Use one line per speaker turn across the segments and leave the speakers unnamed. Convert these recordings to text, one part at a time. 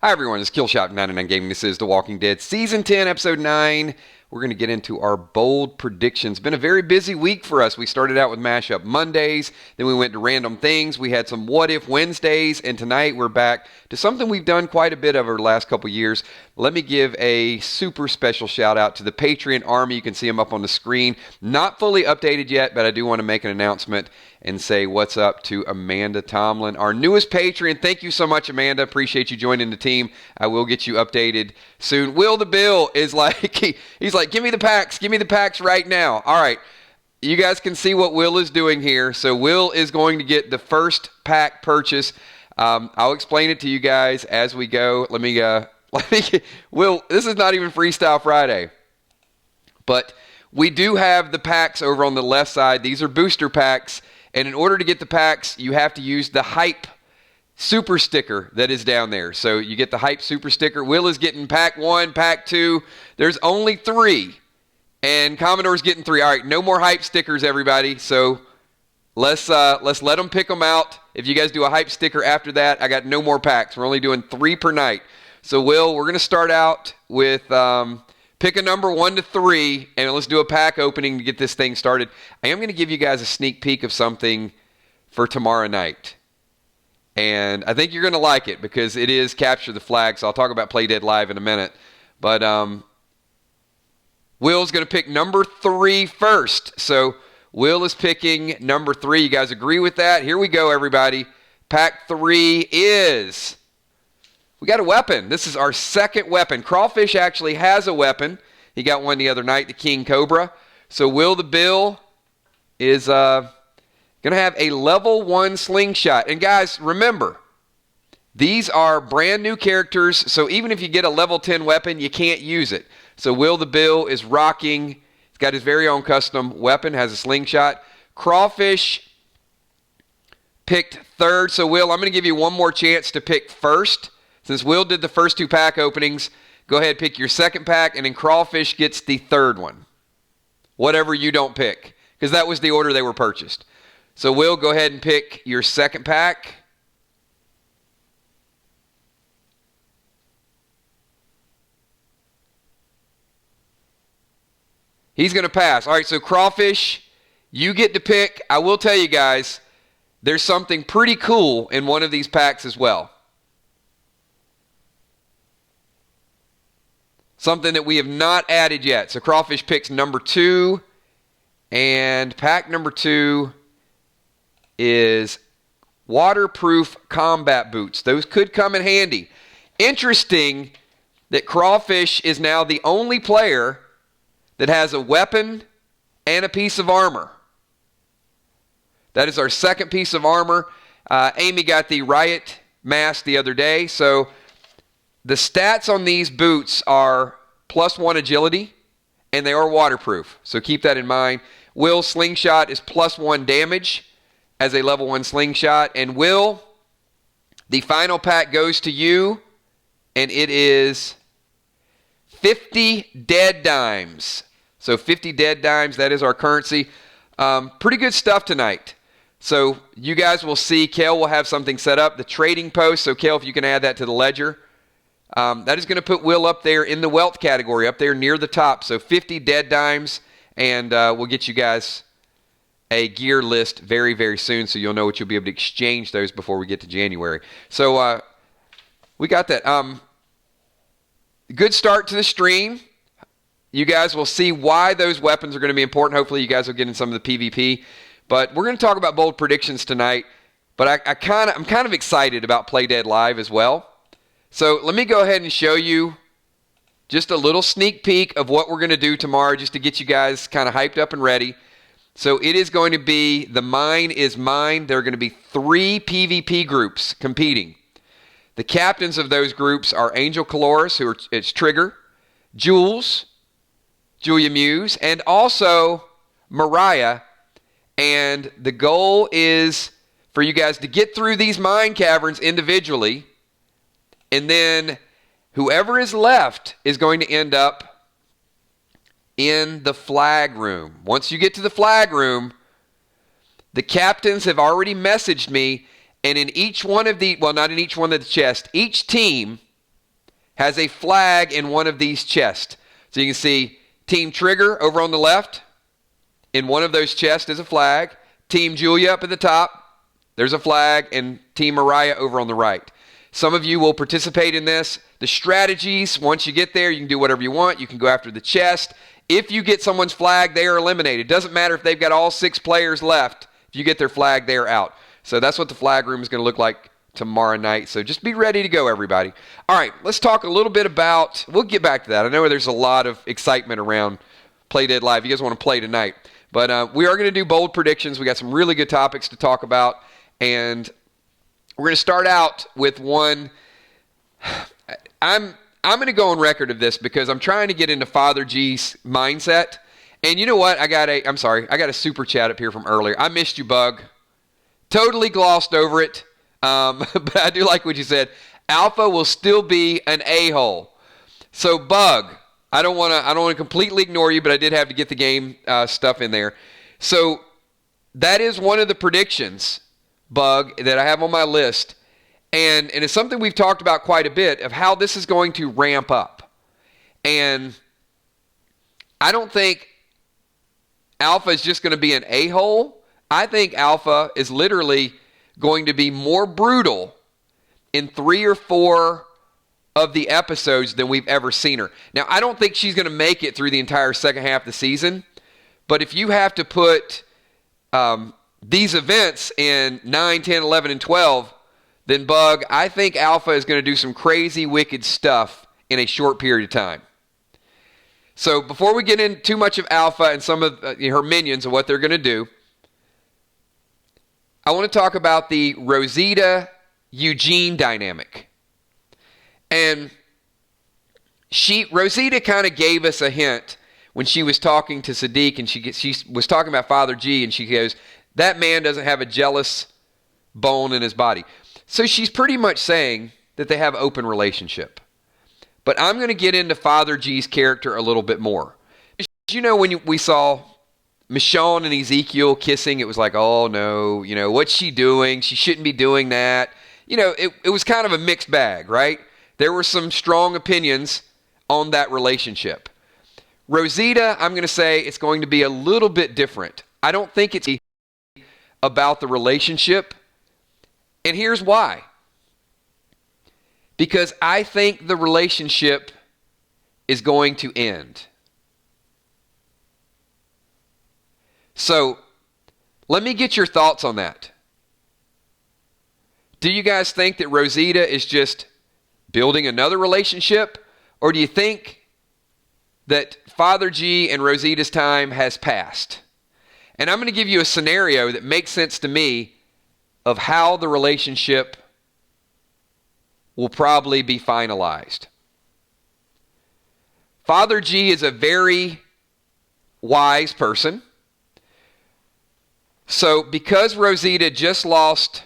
Hi everyone, it's Killshot99 Gaming. This is The Walking Dead Season 10, Episode 9. We're going to get into our bold predictions. Been a very busy week for us. We started out with Mashup Mondays, then we went to Random Things. We had some What If Wednesdays, and tonight we're back to something we've done quite a bit of over the last couple years. Let me give a super special shout out to the Patreon Army. You can see them up on the screen. Not fully updated yet, but I do want to make an announcement and say what's up to Amanda Tomlin, our newest Patreon. Thank you so much, Amanda. Appreciate you joining the team. I will get you updated soon. Will the Bill is like, he's like, give me the packs right now. All right, you guys can see what Will is doing here. So Will is going to get the first pack purchase. I'll explain it to you guys as we go. Will, this is not even Freestyle Friday, but we do have the packs over on the left side. These are booster packs. And in order to get the packs, you have to use the Hype super sticker that is down there. So you get the Hype super sticker. Will is getting pack 1, pack 2. There's only 3. And Commodore's getting 3. All right, no more Hype stickers, everybody. So let's let them pick them out. If you guys do a Hype sticker after that, I got no more packs. We're only doing 3 per night. So Will, we're going to start out with... pick a number 1 to 3, and let's do a pack opening to get this thing started. I am going to give you guys a sneak peek of something for tomorrow night. And I think you're going to like it because it is Capture the Flag, so I'll talk about Play Dead Live in a minute. But Will's going to pick number 3 first. So Will is picking number 3. You guys agree with that? Here we go, everybody. Pack 3 is... We got a weapon. This is our second weapon. Crawfish actually has a weapon. He got one the other night, the King Cobra. So Will the Bill is going to have a level 1 slingshot. And guys, remember, these are brand new characters. So even if you get a level 10 weapon, you can't use it. So Will the Bill is rocking. He's got his very own custom weapon, has a slingshot. Crawfish picked 3rd. So Will, I'm going to give you one more chance to pick first. Since Will did the first 2 pack openings, go ahead, pick your second pack, and then Crawfish gets the 3rd one. Whatever you don't pick, because that was the order they were purchased. So Will, go ahead and pick your second pack. He's going to pass. All right, so Crawfish, you get to pick. I will tell you guys, there's something pretty cool in one of these packs as well. Something that we have not added yet. So Crawfish picks number 2. And pack number 2 is waterproof combat boots. Those could come in handy. Interesting that Crawfish is now the only player that has a weapon and a piece of armor. That is our second piece of armor. Amy got the riot mask the other day. So the stats on these boots are +1 agility, and they are waterproof. So keep that in mind. Will's slingshot is +1 damage as a level 1 slingshot. And Will, the final pack goes to you, and it is 50 dead dimes. So 50 dead dimes, that is our currency. Pretty good stuff tonight. So you guys will see, Kale will have something set up, the trading post. So Kale, if you can add that to the ledger. That is going to put Will up there in the wealth category, up there near the top. So 50 dead dimes, and we'll get you guys a gear list very, very soon, so you'll know what you'll be able to exchange those before we get to January. So we got that. Good start to the stream. You guys will see why those weapons are going to be important. Hopefully you guys will get in some of the PvP. But we're going to talk about bold predictions tonight. But I'm kind of excited about Play Dead Live as well. So let me go ahead and show you just a little sneak peek of what we're going to do tomorrow just to get you guys kind of hyped up and ready. So it is going to be the Mine is Mine. There are going to be 3 PvP groups competing. The captains of those groups are Angel Caloris, it's Trigger, Jules, Julia Muse, and also Mariah. And the goal is for you guys to get through these mine caverns individually. And then whoever is left is going to end up in the flag room. Once you get to the flag room, the captains have already messaged me, and in each one of the, well, not in each one of the chests, each team has a flag in one of these chests. So you can see Team Trigger over on the left. In one of those chests is a flag. Team Julia up at the top, there's a flag, and Team Mariah over on the right. Some of you will participate in this. The strategies, once you get there, you can do whatever you want. You can go after the chest. If you get someone's flag, they are eliminated. Doesn't matter if they've got all 6 players left. If you get their flag, they are out. So that's what the flag room is going to look like tomorrow night. So just be ready to go, everybody. All right, let's talk a little bit about, we'll get back to that. I know there's a lot of excitement around Play Dead Live. You guys want to play tonight. But we are going to do bold predictions. We got some really good topics to talk about. And we're going to start out with one. I'm going to go on record of this because I'm trying to get into Father G's mindset. And you know what? I got a super chat up here from earlier. I missed you, Bug. Totally glossed over it. But I do like what you said. Alpha will still be an a-hole. So, Bug, I don't want to completely ignore you, but I did have to get the game stuff in there. So that is one of the predictions, Bug, that I have on my list. And it's something we've talked about quite a bit of how this is going to ramp up. And I don't think Alpha is just going to be an a-hole. I think Alpha is literally going to be more brutal in 3 or 4 of the episodes than we've ever seen her. Now, I don't think she's going to make it through the entire second half of the season, but if you have to put these events in 9, 10, 11, and 12, then Bug, I think Alpha is going to do some crazy, wicked stuff in a short period of time. So before we get into too much of Alpha and some of her minions and what they're going to do, I want to talk about the Rosita-Eugene dynamic. And Rosita kind of gave us a hint when she was talking to Sadiq, and she was talking about Father G, and she goes, that man doesn't have a jealous bone in his body. So she's pretty much saying that they have an open relationship. But I'm going to get into Father G's character a little bit more. You know, when we saw Michonne and Ezekiel kissing, it was like, oh no, what's she doing? She shouldn't be doing that. It was kind of a mixed bag, right? There were some strong opinions on that relationship. Rosita, I'm going to say it's going to be a little bit different. I don't think it's about the relationship. And here's why. Because I think the relationship is going to end. So, let me get your thoughts on that. Do you guys think that Rosita is just building another relationship? Or do you think that Father G and Rosita's time has passed? And I'm going to give you a scenario that makes sense to me of how the relationship will probably be finalized. Father G is a very wise person. So because Rosita just lost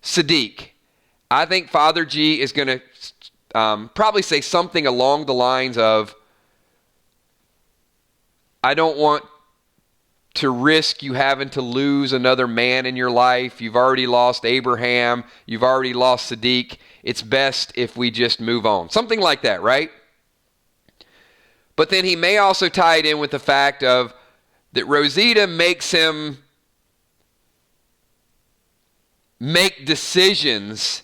Sadiq, I think Father G is going to probably say something along the lines of, I don't want to risk you having to lose another man in your life. You've already lost Abraham. You've already lost Sadiq. It's best if we just move on. Something like that, right? But then he may also tie it in with the fact of that Rosita makes him make decisions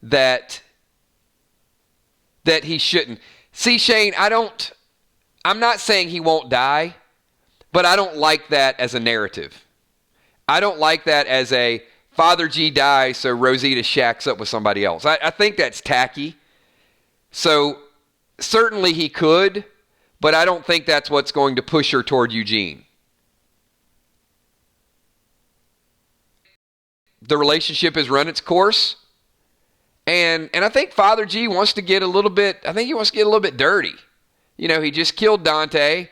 that he shouldn't. See, Shane, I'm not saying he won't die, but I don't like that as a narrative. I don't like that as a Father G dies so Rosita shacks up with somebody else. I think that's tacky. So certainly he could, but I don't think that's what's going to push her toward Eugene. The relationship has run its course. And I think Father G wants to get a little bit dirty. He just killed Dante.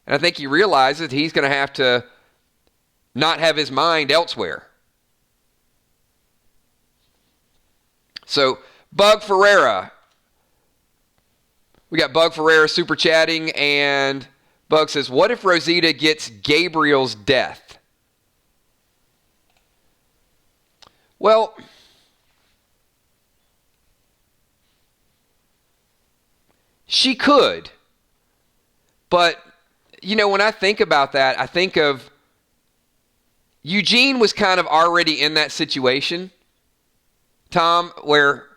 And I think he realizes he's going to have to not have his mind elsewhere. So, Bug Ferreira. We got Bug Ferreira super chatting, and Bug says, what if Rosita gets Gabriel's death? Well, She could. But, when I think about that, I think of Eugene was kind of already in that situation, Tom, where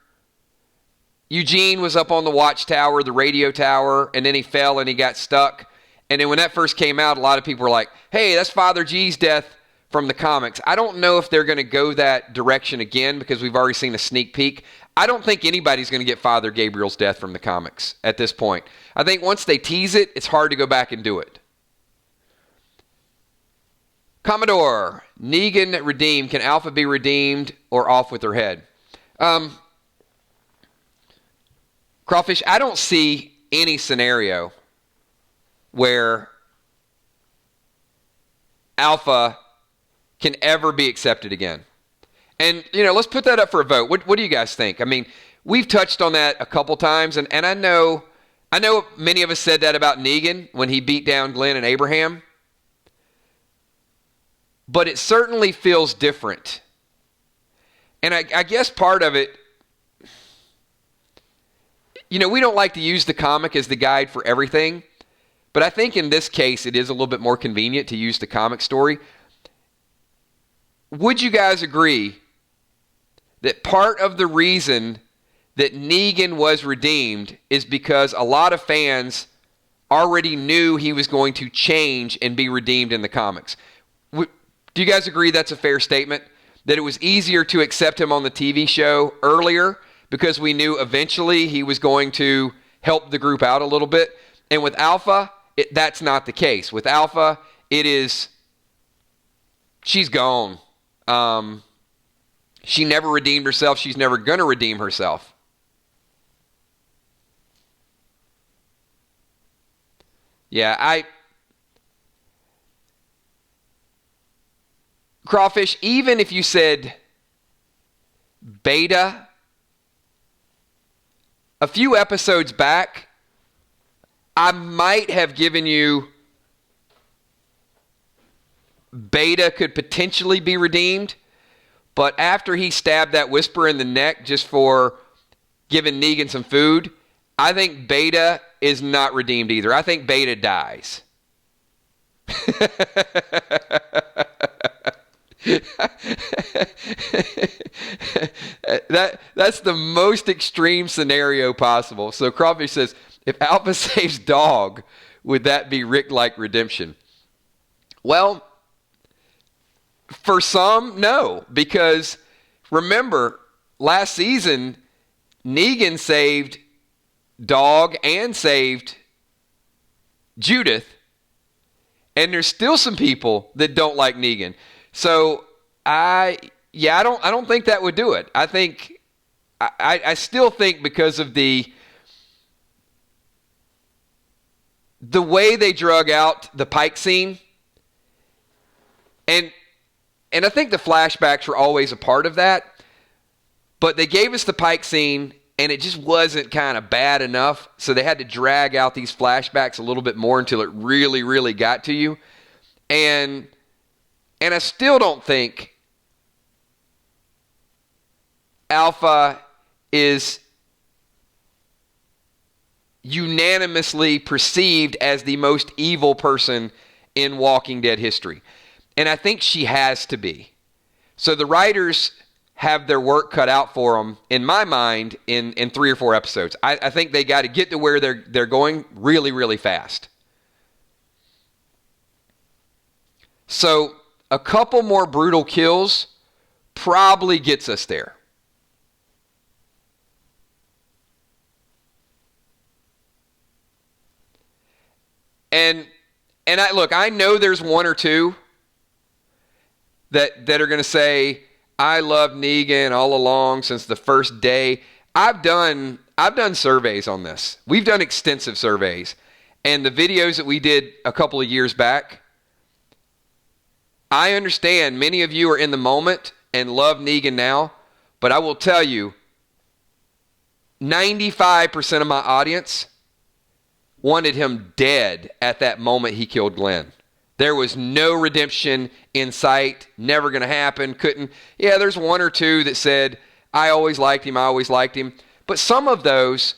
Eugene was up on the watchtower, the radio tower, and then he fell and he got stuck. And then when that first came out, a lot of people were like, hey, that's Father G's death from the comics. I don't know if they're going to go that direction again because we've already seen a sneak peek. I don't think anybody's going to get Father Gabriel's death from the comics at this point. I think once they tease it, it's hard to go back and do it. Commodore, Negan redeemed. Can Alpha be redeemed or off with her head? Crawfish, I don't see any scenario where Alpha can ever be accepted again. And, let's put that up for a vote. What do you guys think? I mean, we've touched on that a couple times, and I know many of us said that about Negan when he beat down Glenn and Abraham. But it certainly feels different. And I guess part of it, we don't like to use the comic as the guide for everything. But I think in this case, it is a little bit more convenient to use the comic story. Would you guys agree that part of the reason that Negan was redeemed is because a lot of fans already knew he was going to change and be redeemed in the comics? Do you guys agree that's a fair statement? That it was easier to accept him on the TV show earlier because we knew eventually he was going to help the group out a little bit? And with Alpha, that's not the case. With Alpha, it is, she's gone. She never redeemed herself. She's never going to redeem herself. Yeah, Crawfish, even if you said Beta, a few episodes back, I might have given you Beta could potentially be redeemed, but after he stabbed that Whisperer in the neck just for giving Negan some food, I think Beta is not redeemed either. I think Beta dies. That's the most extreme scenario possible. So Crawfish says, if Alpha saves Dog, would that be Rick-like redemption? Well, for some, no. Because remember, last season, Negan saved Dog and saved Judith. And there's still some people that don't like Negan. So I don't think that would do it. I still think because of the way they drug out the Pike scene, and I think the flashbacks were always a part of that, but they gave us the Pike scene and it just wasn't kind of bad enough, so they had to drag out these flashbacks a little bit more until it really, really got to you. And I still don't think Alpha is unanimously perceived as the most evil person in Walking Dead history. And I think she has to be. So the writers have their work cut out for them, in my mind, in 3 or 4 episodes. I think they got to get to where they're going really, really fast. So a couple more brutal kills probably gets us there. And I know there's 1 or 2 that are going to say, I love Negan all along since the first day. I've done surveys on this. We've done extensive surveys. And the videos that we did a couple of years back, I understand many of you are in the moment and love Negan now, but I will tell you, 95% of my audience wanted him dead at that moment he killed Glenn. There was no redemption in sight, never going to happen, couldn't. Yeah, there's 1 or 2 that said, I always liked him. But some of those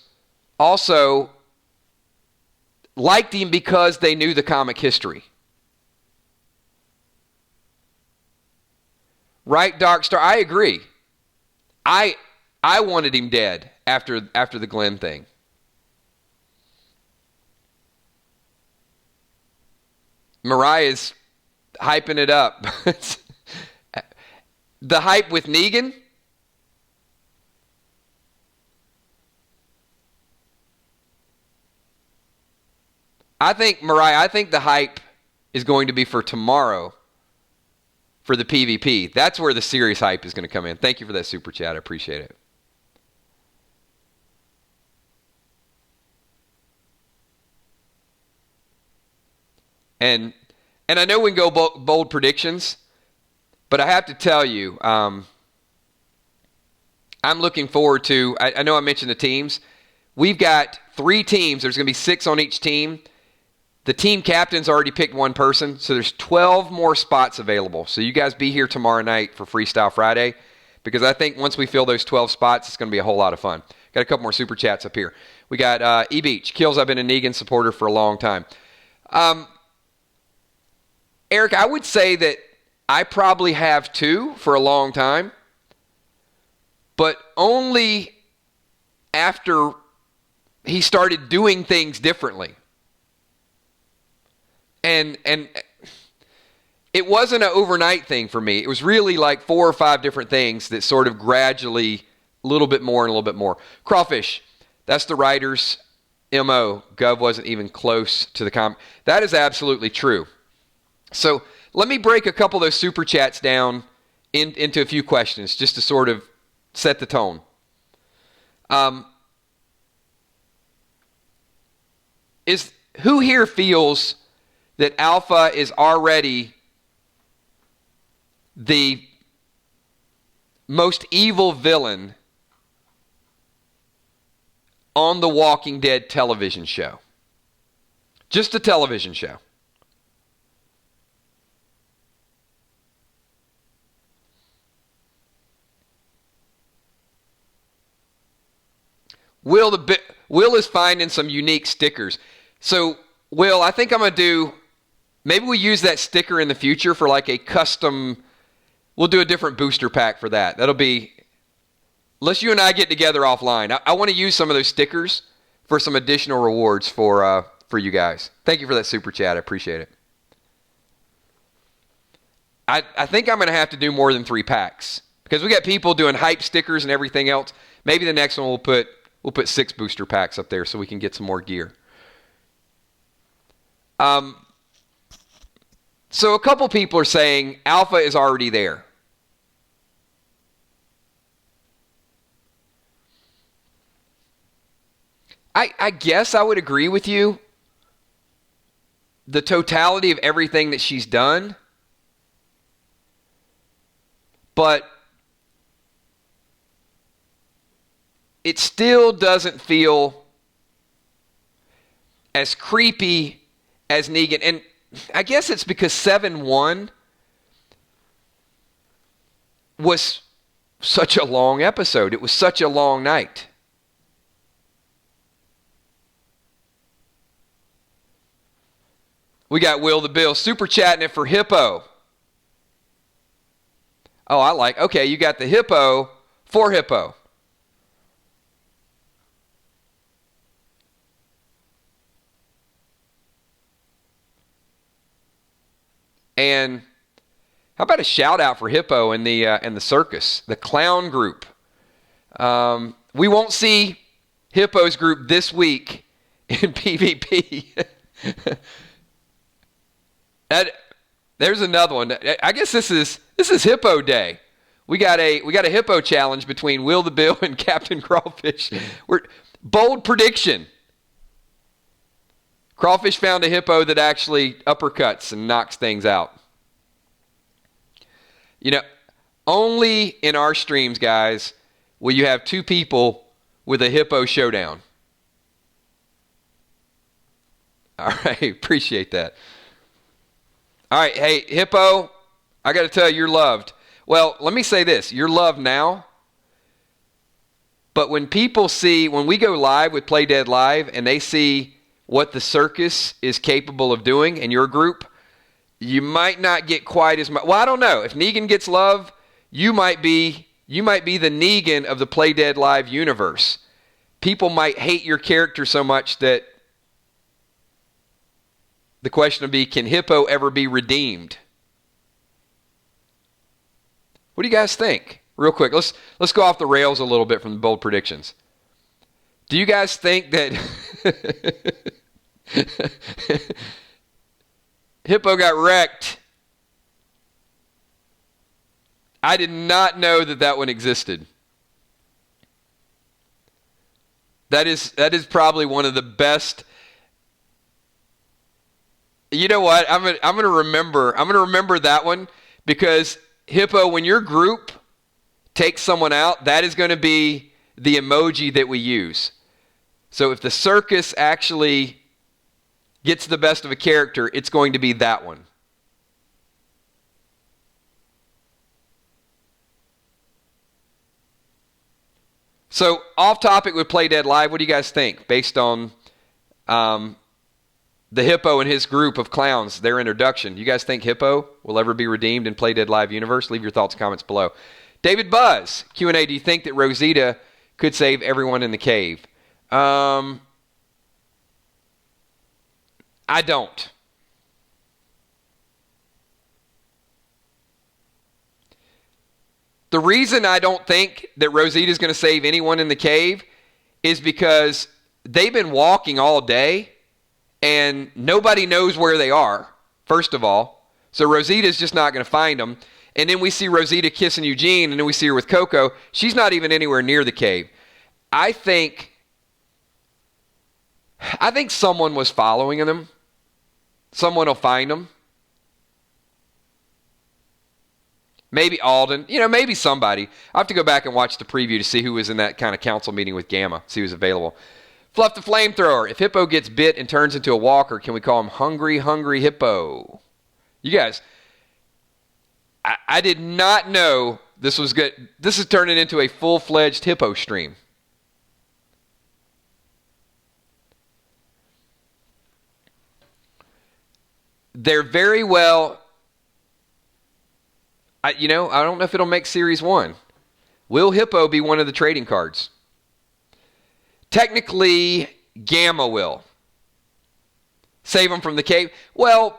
also liked him because they knew the comic history. Right, Dark Star? I agree. I wanted him dead after the Glenn thing. Mariah's hyping it up. The hype with Negan? I think the hype is going to be for tomorrow for the PvP. That's where the serious hype is going to come in. Thank you for that super chat. I appreciate it. And I know we can go bold predictions, but I have to tell you, I'm looking forward to, I know I mentioned the teams. We've got 3 teams. There's going to be 6 on each team. The team captain's already picked one person, so there's 12 more spots available. So you guys be here tomorrow night for Freestyle Friday, because I think once we fill those 12 spots, it's going to be a whole lot of fun. Got a couple more super chats up here. We got E-Beach. Kills, I've been a Negan supporter for a long time. Eric, I would say that I probably have 2 for a long time, but only after he started doing things differently. And it wasn't an overnight thing for me. It was really like 4 or 5 different things that sort of gradually, a little bit more and a little bit more. Crawfish, that's the writer's MO. Gov wasn't even close to the comment. That is absolutely true. So let me break a couple of those super chats down into a few questions just to sort of set the tone. Who here feels that Alpha is already the most evil villain on the Walking Dead television show? Just a television show. Will is finding some unique stickers. So, Will, I think I'm going to do, maybe we use that sticker in the future for like a custom, we'll do a different booster pack for that. That'll be, unless you and I get together offline. I want to use some of those stickers for some additional rewards for you guys. Thank you for that super chat. I appreciate it. I think I'm going to have to do more than 3 packs because we got people doing hype stickers and everything else. Maybe the next one we'll put 6 booster packs up there so we can get some more gear. So a couple people are saying Alpha is already there. I guess I would agree with you. The totality of everything that she's done. But it still doesn't feel as creepy as Negan. And I guess it's because 7-1 was such a long episode. It was such a long night. We got Will the Bill super chatting it for Hippo. Oh, okay, you got the Hippo for Hippo. And how about a shout out for Hippo and the circus, the clown group. We won't see Hippo's group this week in PvP. There's another one. I guess this is Hippo Day. We got a Hippo challenge between Will the Bill and Captain Crawfish. Bold prediction. Crawfish found a hippo that actually uppercuts and knocks things out. You know, only in our streams, guys, will you have 2 people with a hippo showdown. All right, appreciate that. All right, hey, Hippo, I got to tell you, you're loved. Well, let me say this. You're loved now, but when we go live with Play Dead Live and they see what the circus is capable of doing in your group, you might not get quite as much. Well, I don't know. If Negan gets love, you might be the Negan of the Play Dead Live universe. People might hate your character so much that the question would be, can Hippo ever be redeemed? What do you guys think? Real quick, let's go off the rails a little bit from the bold predictions. Do you guys think that Hippo got wrecked? I did not know that one existed. That is probably one of the best. You know what? I'm gonna remember that one, because Hippo, when your group takes someone out, that is going to be the emoji that we use. So if the circus actually gets the best of a character, it's going to be that one. So off topic with Play Dead Live, what do you guys think based on the Hippo and his group of clowns, their introduction? You guys think Hippo will ever be redeemed in Play Dead Live universe? Leave your thoughts and comments below. David Buzz, Q&A, do you think that Rosita could save everyone in the cave? I don't. The reason I don't think that Rosita is going to save anyone in the cave is because they've been walking all day and nobody knows where they are, first of all. So Rosita's just not going to find them. And then we see Rosita kissing Eugene, and then we see her with Coco. She's not even anywhere near the cave. I think someone was following them. Someone will find them. Maybe Alden. Maybe somebody. I have to go back and watch the preview to see who was in that kind of council meeting with Gamma, see who's available. Fluff the Flamethrower. If Hippo gets bit and turns into a walker, can we call him Hungry, Hungry Hippo? You guys, I did not know this was good. This is turning into a full-fledged Hippo stream. They're very well... I don't know if it'll make Series 1. Will Hippo be one of the trading cards? Technically, Gamma will. Save him from the cave. Well,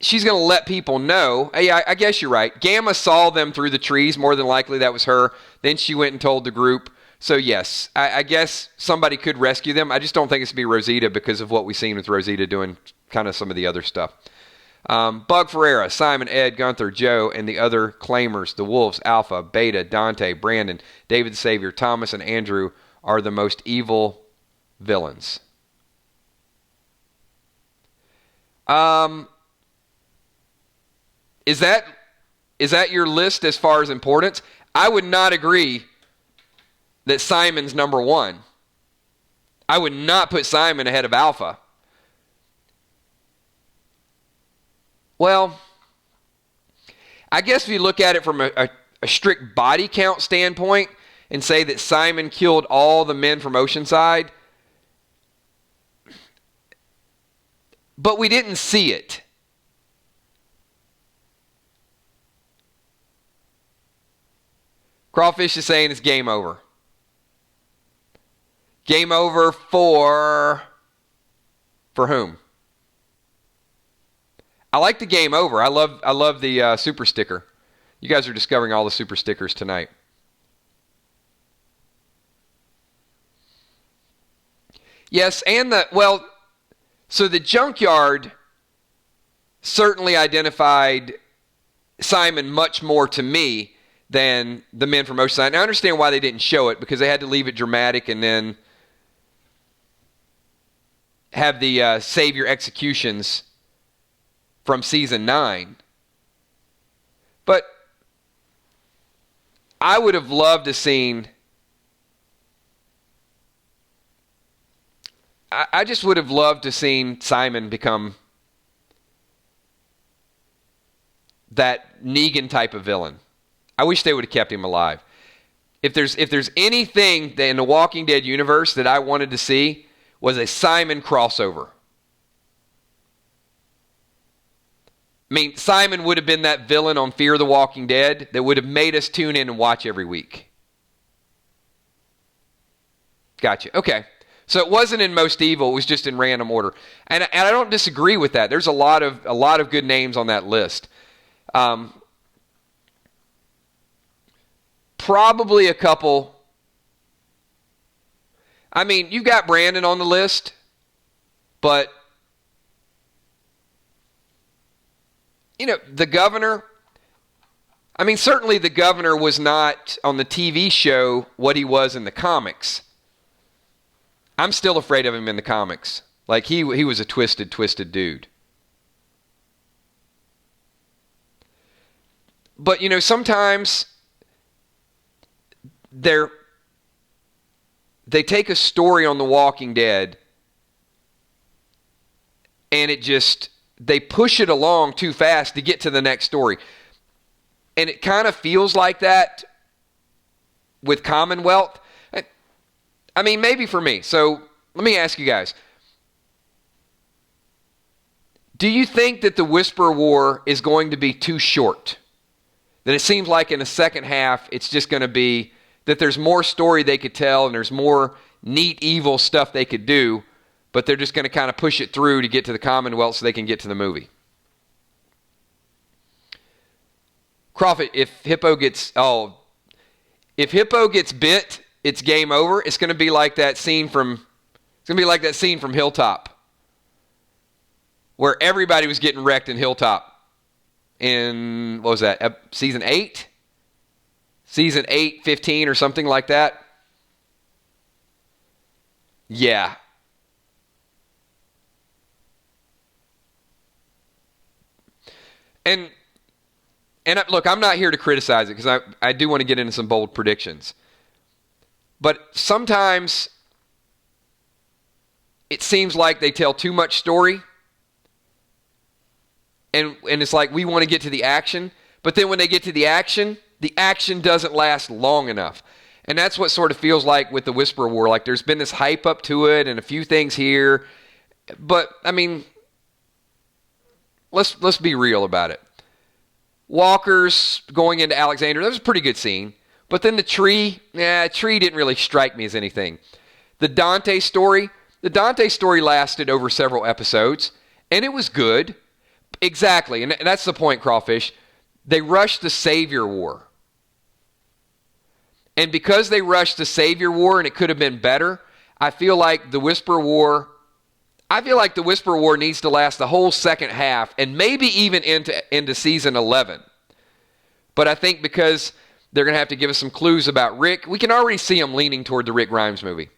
she's going to let people know. Hey, I guess you're right. Gamma saw them through the trees. More than likely, that was her. Then she went and told the group. So, yes, I guess somebody could rescue them. I just don't think it's going to be Rosita because of what we've seen with Rosita doing kind of some of the other stuff. Bug Ferreira, Simon, Ed, Gunther, Joe, and the other claimers, the Wolves, Alpha, Beta, Dante, Brandon, David the Savior, Thomas, and Andrew are the most evil villains. Is that your list as far as importance? I would not agree that Simon's number one. I would not put Simon ahead of Alpha. Well, I guess if you look at it from a strict body count standpoint and say that Simon killed all the men from Oceanside, but we didn't see it. Crawfish is saying it's game over. Game over for whom? I like the game over. I love the super sticker. You guys are discovering all the super stickers tonight. Yes, and so the junkyard certainly identified Simon much more to me than the men from Oceanside. And I understand why they didn't show it, because they had to leave it dramatic and then have the savior executions from season 9. But I would have loved to seen... I just would have loved to seen Simon become that Negan type of villain. I wish they would have kept him alive. If there's anything in the Walking Dead universe that I wanted to see, was a Simon crossover. I mean, Simon would have been that villain on Fear the Walking Dead that would have made us tune in and watch every week. Gotcha. Okay. So it wasn't in Most Evil. It was just in random order. And I don't disagree with that. There's a lot of good names on that list. Probably a couple. I mean, you've got Brandon on the list, but the governor, I mean, certainly the governor was not on the TV show what he was in the comics. I'm still afraid of him in the comics. Like, he was a twisted dude. But, sometimes they take a story on The Walking Dead and they push it along too fast to get to the next story. And it kind of feels like that with Commonwealth. I mean, maybe for me. So let me ask you guys. Do you think that the Whisper War is going to be too short? That it seems like in the second half, it's just going to be that there's more story they could tell and there's more neat, evil stuff they could do, but they're just going to kind of push it through to get to the Commonwealth so they can get to the movie. Crawford, if Hippo gets bit, it's game over. It's going to be like that scene from Hilltop, where everybody was getting wrecked in Hilltop. In, what was that, season 8? Season 8, 15 or something like that. Yeah. And look, I'm not here to criticize it because I do want to get into some bold predictions. But sometimes it seems like they tell too much story. And it's like we want to get to the action. But then when they get to the action doesn't last long enough. And that's what sort of feels like with the Whisper War. Like there's been this hype up to it and a few things here. But, I mean, let's be real about it. Walkers going into Alexandria, that was a pretty good scene. But then the tree didn't really strike me as anything. The Dante story lasted over several episodes, and it was good. Exactly, and that's the point, Crawfish. They rushed the Savior War. And because they rushed the Savior War and it could have been better, I feel like the Whisper War needs to last the whole second half and maybe even into season 11. But I think because they're going to have to give us some clues about Rick, we can already see them leaning toward the Rick Grimes movie.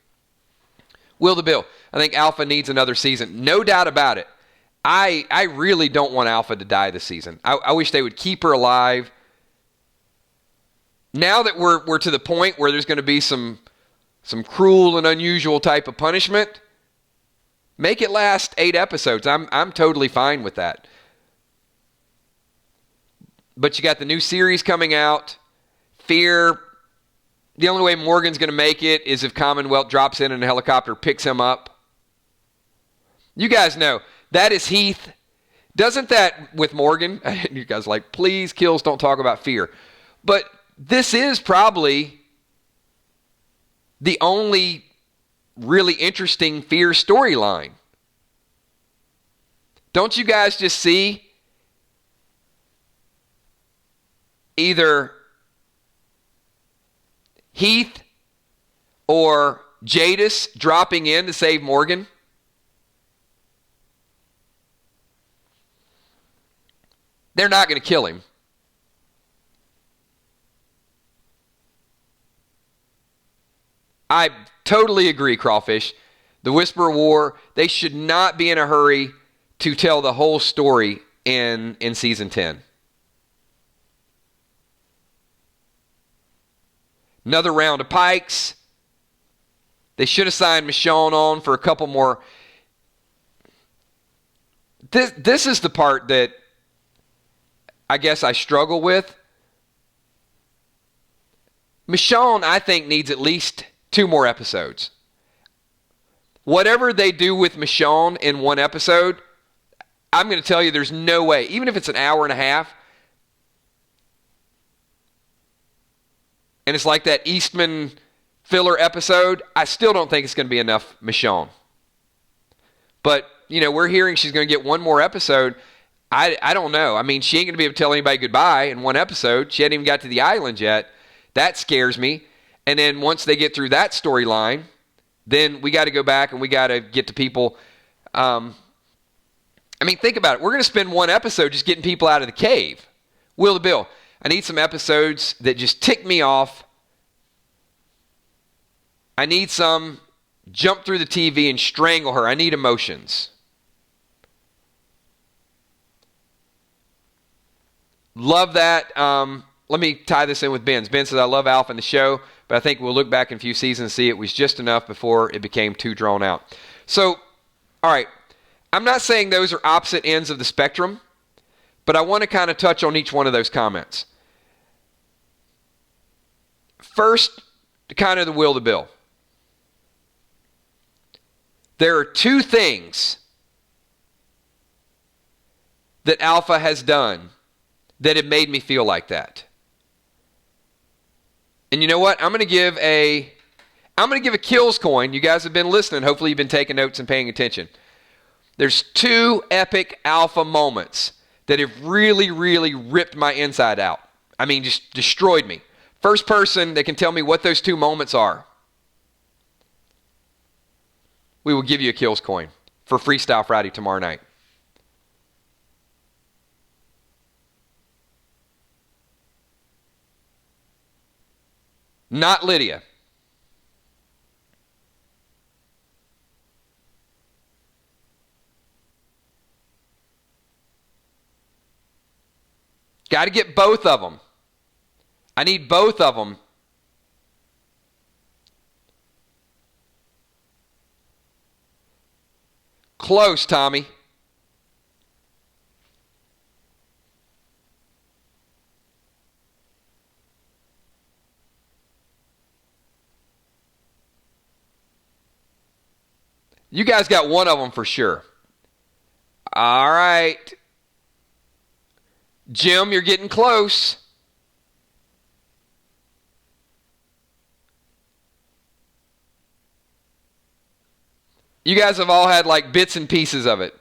Will the Bill, I think Alpha needs another season. No doubt about it. I really don't want Alpha to die this season. I wish they would keep her alive. Now that we're to the point where there's going to be some cruel and unusual type of punishment, make it last 8 episodes. I'm totally fine with that. But you got the new series coming out. Fear. The only way Morgan's going to make it is if Commonwealth drops in a helicopter, picks him up. You guys know, that is Heath. Doesn't that with Morgan? You guys are like, please, Kills, don't talk about Fear. But this is probably the only really interesting Fear storyline. Don't you guys just see either Heath or Jadis dropping in to save Morgan? They're not going to kill him. I totally agree, Crawfish. The Whisper War, they should not be in a hurry to tell the whole story in season 10. Another round of Pikes. They should have signed Michonne on for a couple more. This is the part that I guess I struggle with. Michonne, I think, needs at least 2 more episodes. Whatever they do with Michonne in one episode, I'm going to tell you there's no way, even if it's an hour and a half, and it's like that Eastman filler episode, I still don't think it's going to be enough Michonne. But, we're hearing she's going to get one more episode. I don't know. I mean, she ain't going to be able to tell anybody goodbye in one episode. She hadn't even got to the island yet. That scares me. And then once they get through that storyline, then we got to go back and we got to get to people. Think about it. We're going to spend one episode just getting people out of the cave. Will the Bill. I need some episodes that just tick me off. I need some jump through the TV and strangle her. I need emotions. Love that. Let me tie this in with Ben's. Ben says, I love Alpha in the show, but I think we'll look back in a few seasons and see it was just enough before it became too drawn out. So, all right. I'm not saying those are opposite ends of the spectrum, but I want to kind of touch on each one of those comments. First, kind of the Will the Bill. There are two things that Alpha has done that have made me feel like that. And you know what? I'm going to give a kills coin. You guys have been listening. Hopefully you've been taking notes and paying attention. There's two epic Alpha moments that have really, really ripped my inside out. I mean, just destroyed me. First person that can tell me what those two moments are, we will give you a kills coin for Freestyle Friday tomorrow night. Not Lydia. Got to get both of them. I need both of them. Close, Tommy. You guys got one of them for sure. All right. Jim, you're getting close. You guys have all had like bits and pieces of it.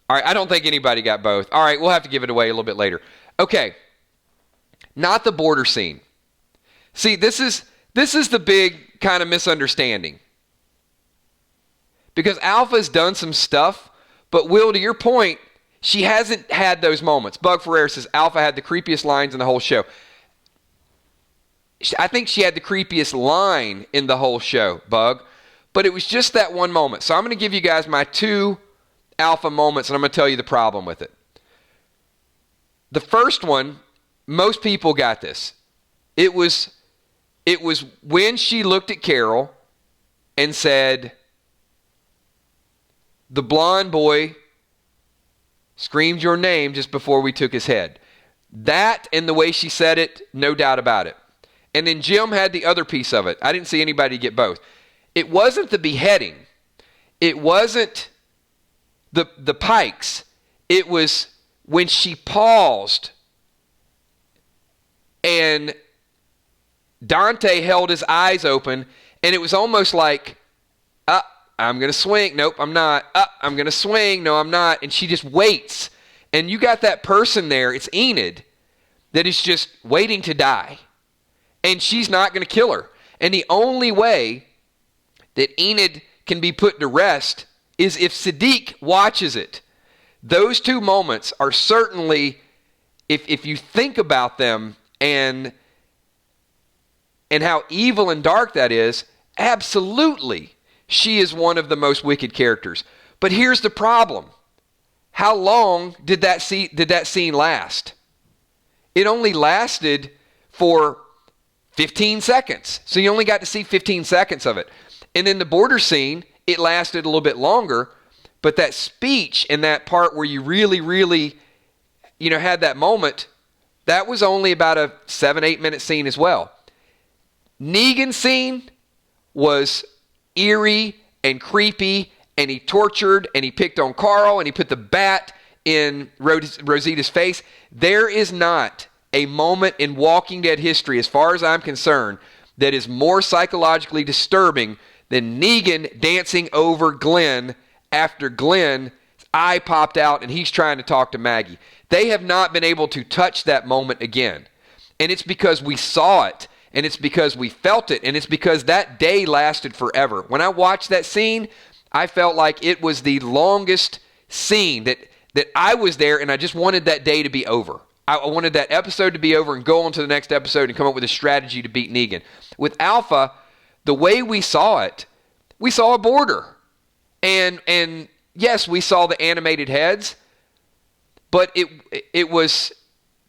All right, I don't think anybody got both. All right, we'll have to give it away a little bit later. Okay, not the border scene. See, this is the big kind of misunderstanding. Because Alpha's done some stuff, but Will, to your point, she hasn't had those moments. Bug Ferrer says Alpha had the creepiest lines in the whole show. I think she had the creepiest line in the whole show, Bug. But it was just that one moment. So I'm going to give you guys my two Alpha moments, and I'm going to tell you the problem with it. The first one, most people got this. It was when she looked at Carol and said, the blonde boy screamed your name just before we took his head. That and the way she said it, no doubt about it. And then Jim had the other piece of it. I didn't see anybody get both. It wasn't the beheading. It wasn't the pikes. It was when she paused and Dante held his eyes open, and it was almost like, I'm going to swing. Nope, I'm not. I'm going to swing. No, I'm not. And she just waits. And you got that person there, it's Enid, that is just waiting to die. And she's not going to kill her. And the only way that Enid can be put to rest is if Siddiq watches it. Those two moments are certainly, if you think about them and how evil and dark that is, absolutely, she is one of the most wicked characters. But here's the problem. How long did that scene last? It only lasted for 15 seconds. So you only got to see 15 seconds of it. And in the border scene, it lasted a little bit longer. But that speech and that part where you really, really, had that moment, that was only about a 7-8 minute scene as well. Negan scene was eerie and creepy, and he tortured, and he picked on Carl, and he put the bat in Rosita's face. There is not a moment in Walking Dead history, as far as I'm concerned, that is more psychologically disturbing than Negan dancing over Glenn after Glenn's eye popped out and he's trying to talk to Maggie. They have not been able to touch that moment again. And it's because we saw it, and it's because we felt it, and it's because that day lasted forever. When I watched that scene, I felt like it was the longest scene that I was there, and I just wanted that day to be over. I wanted that episode to be over and go on to the next episode and come up with a strategy to beat Negan. With Alpha, the way we saw it, we saw a border. And yes, we saw the animated heads, but it was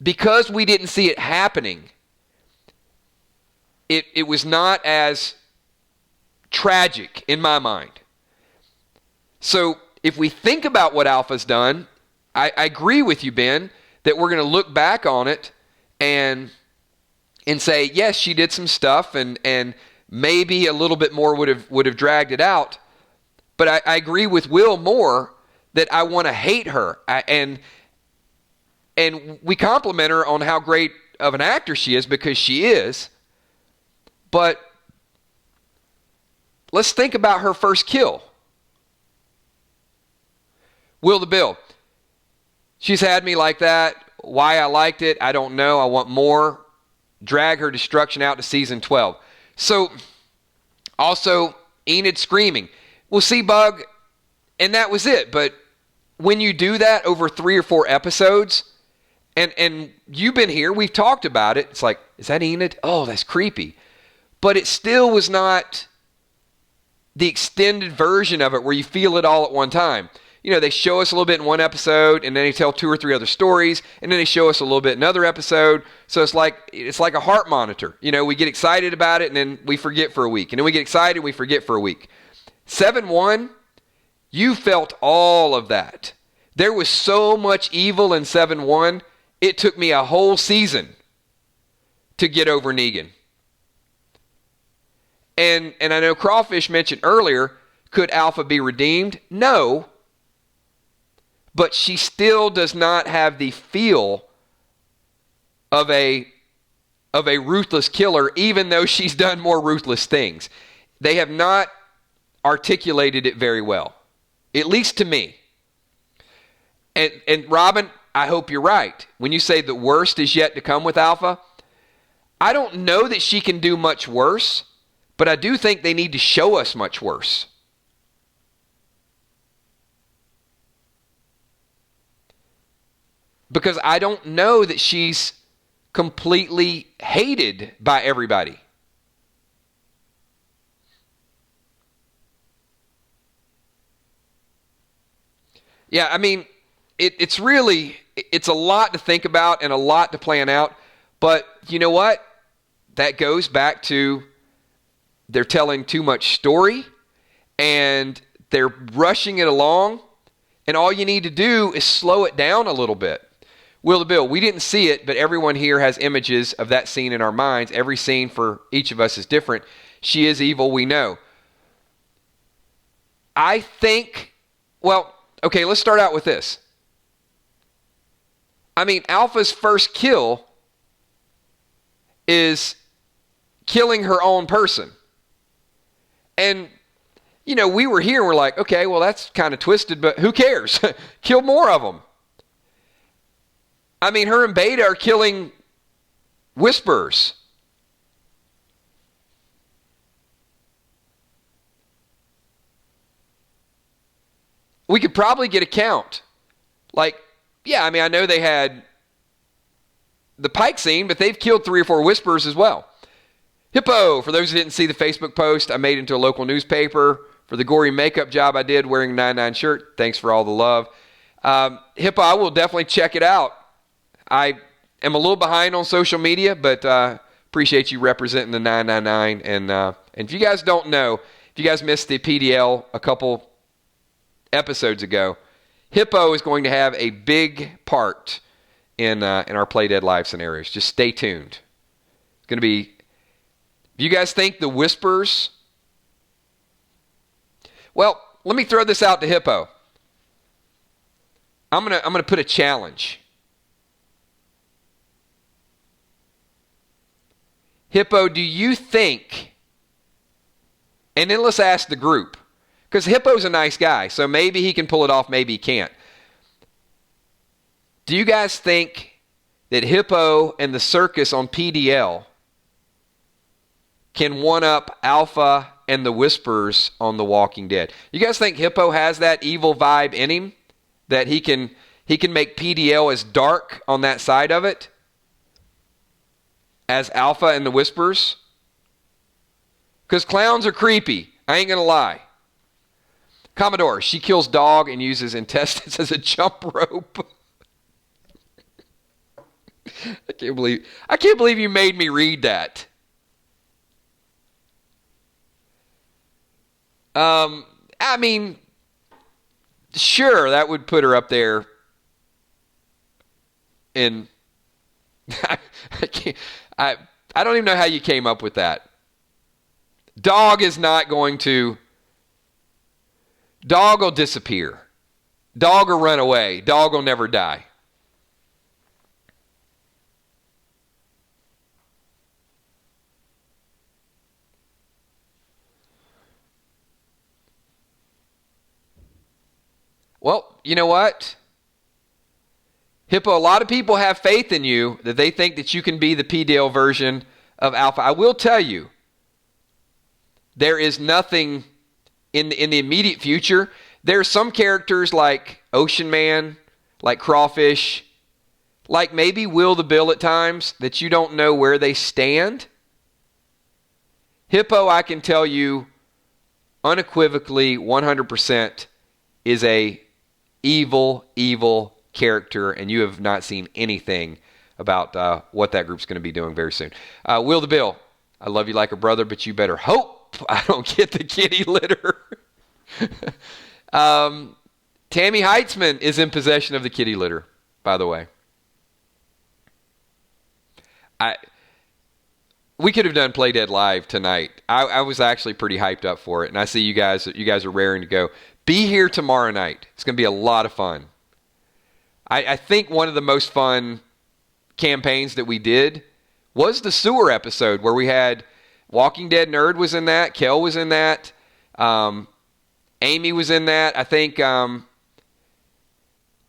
because we didn't see it happening. It was not as tragic in my mind. So if we think about what Alpha's done, I agree with you, Ben, that we're going to look back on it and say, yes, she did some stuff, and maybe a little bit more would have dragged it out. But I agree with Will more that I want to hate her. And we compliment her on how great of an actor she is, because she is. But let's think about her first kill. Will the Bill. She's had me like that. Why I liked it, I don't know. I want more. Drag her destruction out to season 12. So, also, Enid screaming. Well, see, Bug, and that was it. But when you do that over 3 or 4 episodes, and you've been here, we've talked about it. It's like, is that Enid? Oh, that's creepy. But it still was not the extended version of it where you feel it all at one time. You know, they show us a little bit in one episode, and then they tell 2 or 3 other stories, and then they show us a little bit in another episode. So it's like a heart monitor. You know, we get excited about it, and then we forget for a week. And then we get excited, and we forget for a week. 7-1, you felt all of that. There was so much evil in 7-1, it took me a whole season to get over Negan. And I know Crawfish mentioned earlier, could Alpha be redeemed? No. But she still does not have the feel of a ruthless killer, even though she's done more ruthless things. They have not articulated it very well, at least to me. And Robin, I hope you're right. When you say the worst is yet to come with Alpha, I don't know that she can do much worse, but I do think they need to show us much worse. Because I don't know that she's completely hated by everybody. Yeah, I mean, it's a lot to think about and a lot to plan out. But you know what? That goes back to they're telling too much story and they're rushing it along. And all you need to do is slow it down a little bit. Will the Bill, we didn't see it, but everyone here has images of that scene in our minds. Every scene for each of us is different. She is evil, we know. I think, well, okay, let's start out with this. I mean, Alpha's first kill is killing her own person. And, you know, we were here and we're like, okay, well, that's kind of twisted, but who cares? Kill more of them. I mean, her and Beta are killing Whisperers. We could probably get a count. Like, yeah, I mean, I know they had the Pike scene, but they've killed 3 or 4 Whisperers as well. Hippo, for those who didn't see the Facebook post, I made it into a local newspaper for the gory makeup job I did wearing a 99 shirt. Thanks for all the love. Hippo, I will definitely check it out. I am a little behind on social media, but appreciate you representing the 999. And if you guys don't know, if you guys missed the PDL a couple episodes ago, Hippo is going to have a big part in our Play Dead Live scenarios. Just stay tuned. It's going to be Do you guys think the whispers? Well, let me throw this out to Hippo. I'm gonna put a challenge. Hippo, do you think, and then let's ask the group, because Hippo's a nice guy, so maybe he can pull it off, maybe he can't. Do you guys think that Hippo and the circus on PDL can one-up Alpha and the Whispers on The Walking Dead? You guys think Hippo has that evil vibe in him? That he can make PDL as dark on that side of it as Alpha and the Whispers? Because clowns are creepy. I ain't going to lie. Commodore, she kills dog and uses intestines as a jump rope. I can't believe you made me read that. I mean, sure, that would put her up there in I don't even know how you came up with that. Dog is not going to. Dog will disappear. Dog will run away. Dog will never die. Well, you know what? Hippo, a lot of people have faith in you that they think that you can be the PDL version of Alpha. I will tell you, there is nothing in the immediate future. There are some characters like Ocean Man, like Crawfish, like maybe Will the Bill at times, that you don't know where they stand. Hippo, I can tell you unequivocally 100% is a evil character, and you have not seen anything about what that group's going to be doing very soon. Will the Bill, I love you like a brother, but you better hope I don't get the kitty litter. Tammy Heitzman is in possession of the kitty litter, by the way. We could have done Play Dead Live tonight. I was actually pretty hyped up for it, and I see you guys are raring to go. Be here tomorrow night. It's going to be a lot of fun. I think one of the most fun campaigns that we did was the sewer episode where we had Walking Dead Nerd was in that, Kel was in that, Amy was in that. I think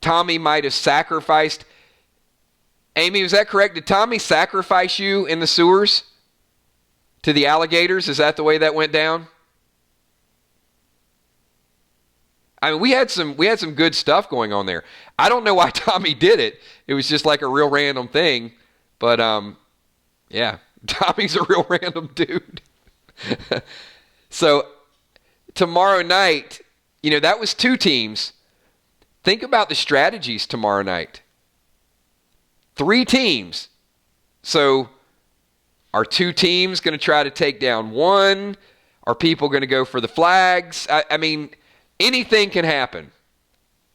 Tommy might have sacrificed. Amy, was that correct? Did Tommy sacrifice you in the sewers to the alligators? Is that the way that went down? I mean, we had some good stuff going on there. I don't know why Tommy did it. It was just like a real random thing. But, yeah, Tommy's a real random dude. So, tomorrow night, that was 2 teams. Think about the strategies tomorrow night. 3 teams. So, are 2 teams going to try to take down 1? Are people going to go for the flags? I mean, anything can happen.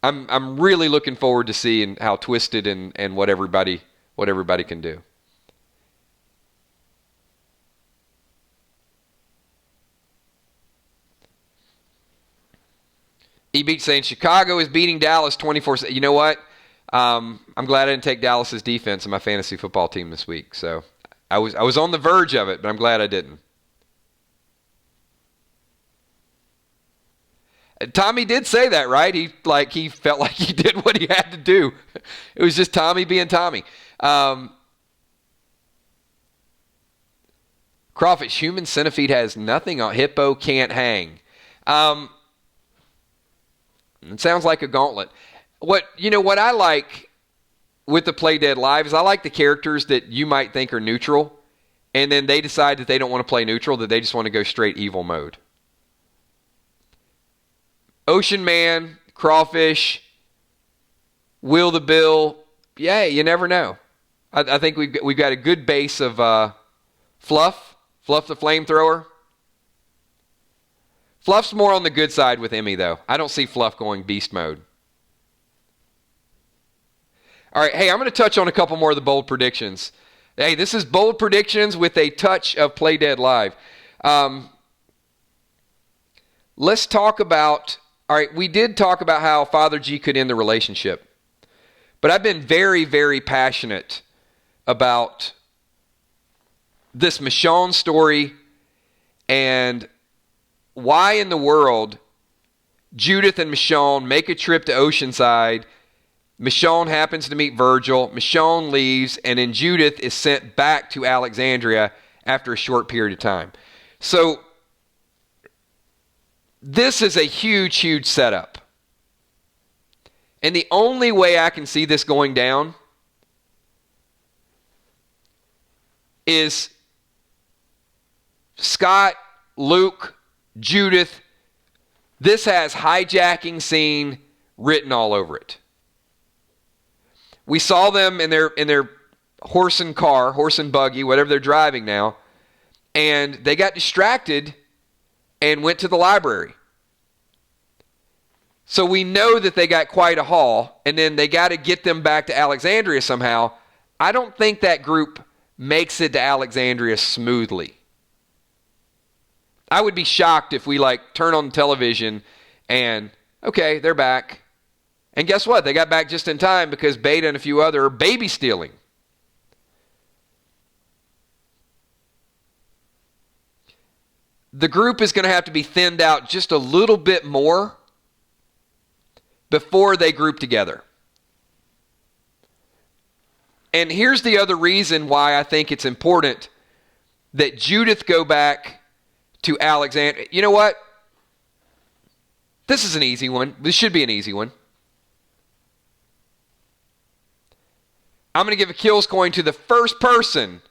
I'm really looking forward to seeing how twisted and what everybody can do. E-Beat saying Chicago is beating Dallas 24-7. You know what? I'm glad I didn't take Dallas's defense in my fantasy football team this week. So I was on the verge of it, but I'm glad I didn't. Tommy did say that, right? He felt like he did what he had to do. It was just Tommy being Tommy. Crawfish, human centipede has nothing on. Hippo can't hang. It sounds like a gauntlet. What I like with the Play Dead Live is I like the characters that you might think are neutral, and then they decide that they don't want to play neutral, that they just want to go straight evil mode. Ocean Man, Crawfish, Will the Bill, yeah, you never know. I think we've got a good base of Fluff the Flamethrower. Fluff's more on the good side with Emmy, though. I don't see Fluff going beast mode. All right, hey, I'm going to touch on a couple more of the bold predictions. Hey, this is bold predictions with a touch of Play Dead Live. Let's talk about, all right, we did talk about how Father G could end the relationship. But I've been very, very passionate about this Michonne story and why in the world Judith and Michonne make a trip to Oceanside. Michonne happens to meet Virgil. Michonne leaves, and then Judith is sent back to Alexandria after a short period of time. So this is a huge, huge setup. And the only way I can see this going down is Scott, Luke, Judith. This has hijacking scene written all over it. We saw them in their horse and buggy, whatever they're driving now, and they got distracted and went to the library. So we know that they got quite a haul, and then they got to get them back to Alexandria somehow. I don't think that group makes it to Alexandria smoothly. I would be shocked if we turn on the television and, okay, they're back. And guess what? They got back just in time because Beta and a few other are baby stealing. The group is going to have to be thinned out just a little bit more before they group together. And here's the other reason why I think it's important that Judith go back to Alexandria. You know what? This is an easy one. This should be an easy one. I'm going to give a kills coin to the first person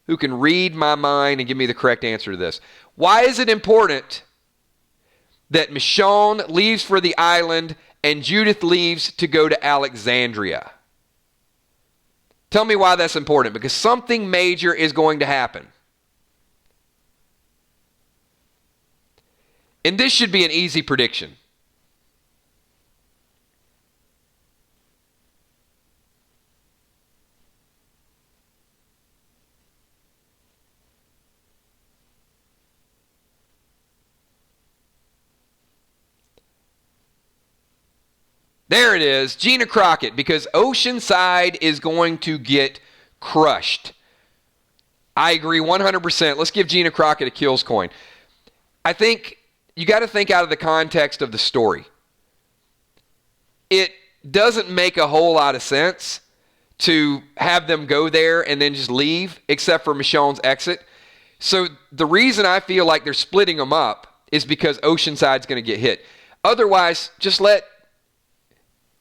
who can read my mind and give me the correct answer to this. Why is it important that Michonne leaves for the island and Judith leaves to go to Alexandria? Tell me why that's important, because something major is going to happen. And this should be an easy prediction. There it is, Gina Crockett, because Oceanside is going to get crushed. I agree 100%. Let's give Gina Crockett a kills coin. I think you got to think out of the context of the story. It doesn't make a whole lot of sense to have them go there and then just leave, except for Michonne's exit. So the reason I feel like they're splitting them up is because Oceanside's going to get hit. Otherwise,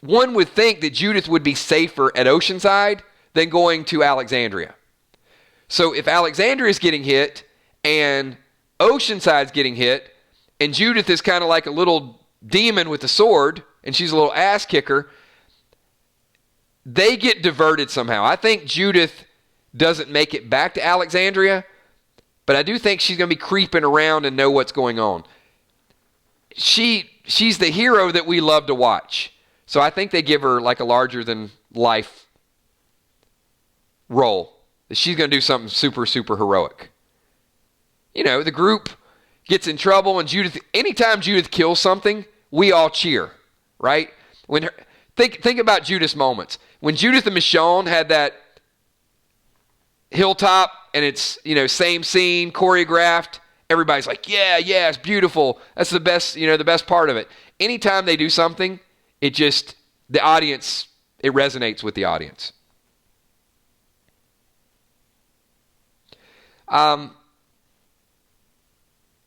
one would think that Judith would be safer at Oceanside than going to Alexandria. So if Alexandria is getting hit and Oceanside's getting hit and Judith is kind of like a little demon with a sword and she's a little ass kicker, they get diverted somehow. I think Judith doesn't make it back to Alexandria, but I do think she's going to be creeping around and know what's going on. She's the hero that we love to watch. So I think they give her like a larger-than-life role. She's going to do something super, super heroic. You know, the group gets in trouble, and anytime Judith kills something, we all cheer, right? Think about Judith's moments. When Judith and Michonne had that hilltop, and it's, same scene, choreographed, everybody's like, yeah, it's beautiful. That's the best, the best part of it. Anytime they do something, it resonates with the audience. A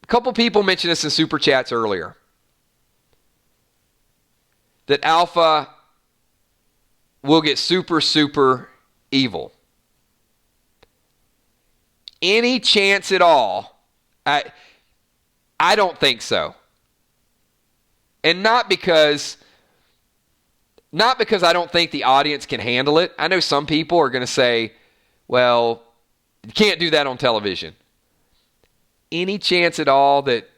couple people mentioned this in Super Chats earlier. That Alpha will get super, super evil. Any chance at all? I don't think so. And not because I don't think the audience can handle it. I know some people are going to say, well, you can't do that on television. Any chance at all that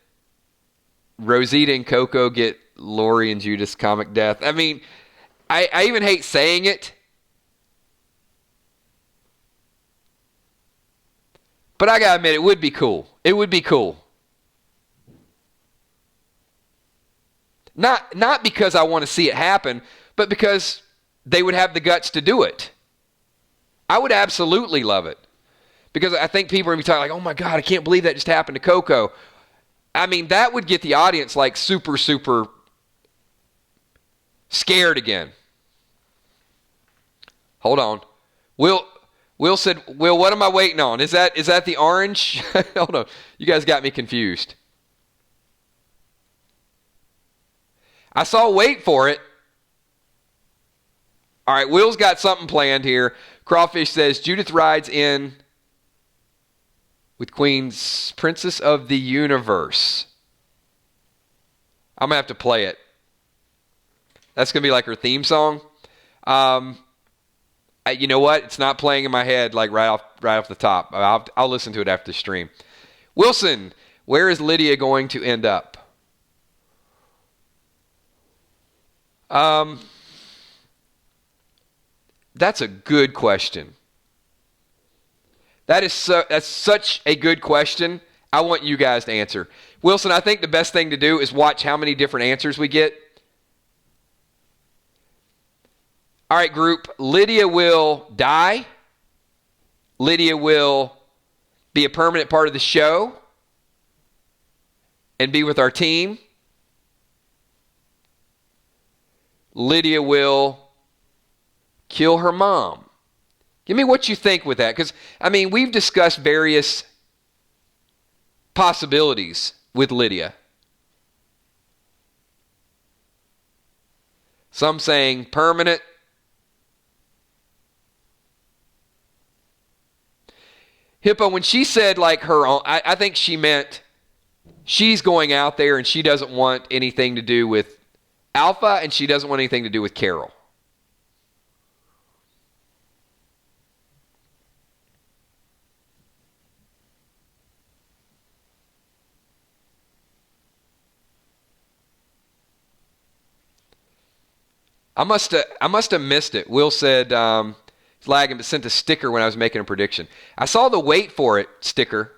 Rosita and Coco get Lori and Judith's comic death? I mean, I even hate saying it. But I gotta admit, it would be cool. It would be cool. Not because I want to see it happen, but because they would have the guts to do it. I would absolutely love it. Because I think people are going to be talking like, oh my God, I can't believe that just happened to Coco. I mean, that would get the audience like super, super scared again. Hold on. Will said, Will, what am I waiting on? Is that the orange? Hold on. You guys got me confused. I saw wait for it. All right, Will's got something planned here. Crawfish says, Judith rides in with Queen's Princess of the Universe. I'm going to have to play it. That's going to be like her theme song. You know what? It's not playing in my head like right off the top. I'll listen to it after the stream. Wilson, where is Lydia going to end up? That's a good question. That's such a good question. I want you guys to answer. Wilson, I think the best thing to do is watch how many different answers we get. All right, group. Lydia will die. Lydia will be a permanent part of the show and be with our team. Lydia will kill her mom. Give me what you think with that. Because, I mean, we've discussed various possibilities with Lydia. Some saying permanent. Hippo, when she said like her own, I think she meant she's going out there and she doesn't want anything to do with Alpha and she doesn't want anything to do with Carol. I must have missed it. Will said it's lagging, but sent a sticker when I was making a prediction. I saw the wait for it sticker,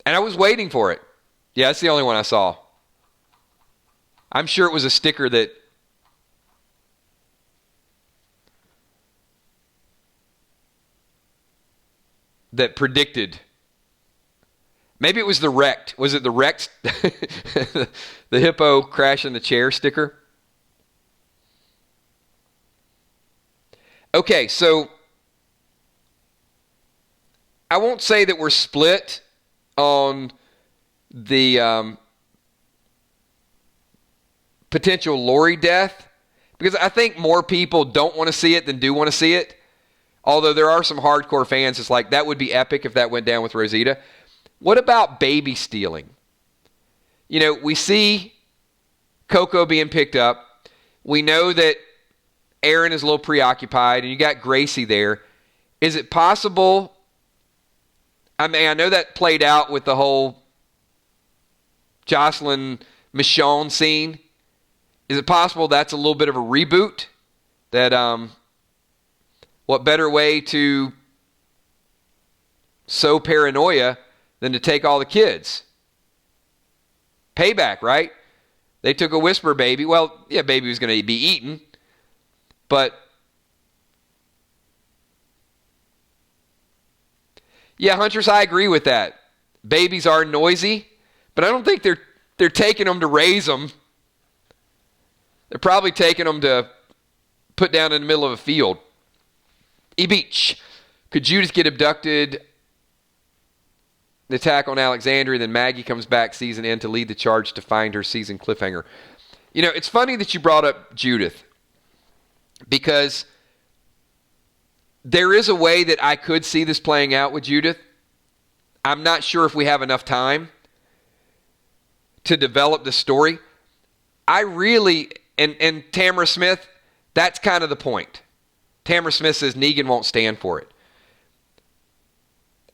and I was waiting for it. Yeah, that's the only one I saw. I'm sure it was a sticker that predicted. Maybe it was the wrecked. Was it the wrecked? The hippo crash in the chair sticker? Okay, so I won't say that we're split on the potential Lori death, because I think more people don't want to see it than do want to see it. Although there are some hardcore fans, it's like, that would be epic if that went down with Rosita. What about baby stealing? You know, we see Coco being picked up. We know that Aaron is a little preoccupied, and you got Gracie there. Is it possible? I mean, I know that played out with the whole Jocelyn Michonne scene. Is it possible that's a little bit of a reboot? That what better way to sow paranoia than to take all the kids? Payback, right? They took a Whisper baby. Well, yeah, baby was going to be eaten. But, yeah, Huntress, I agree with that. Babies are noisy, but I don't think they're taking them to raise them. They're probably taking them to put down in the middle of a field. E-Beach. Could Judith get abducted? The attack on Alexandria, then Maggie comes back season end to lead the charge to find her season cliffhanger. You know, it's funny that you brought up Judith, because there is a way that I could see this playing out with Judith. I'm not sure if we have enough time to develop the story. I really, and Tamara Smith, that's kind of the point. Tamara Smith says Negan won't stand for it.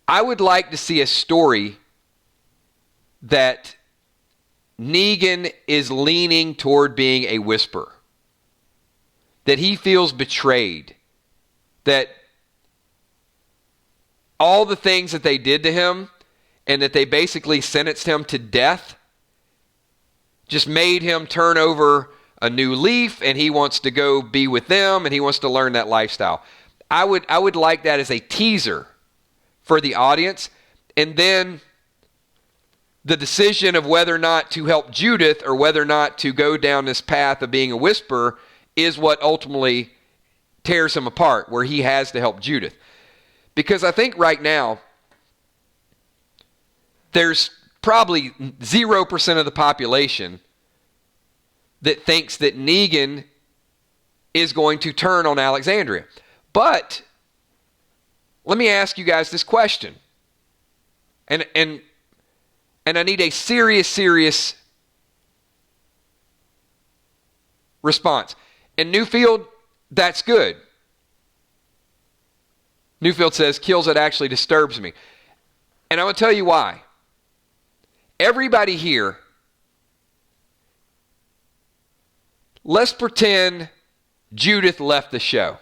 I would like to see a story that Negan is leaning toward being a Whisper. That he feels betrayed. That all the things that they did to him and that they basically sentenced him to death just made him turn over a new leaf, and he wants to go be with them, and he wants to learn that lifestyle. I would like that as a teaser for the audience, and then the decision of whether or not to help Judith or whether or not to go down this path of being a whisperer is what ultimately tears him apart, where he has to help Judith. Because I think right now, there's probably 0% of the population that thinks that Negan is going to turn on Alexandria. But let me ask you guys this question. And I need a serious response. And Newfield, that's good. Newfield says, kills it actually disturbs me. And I'm going to tell you why. Everybody here, let's pretend Judith left the show.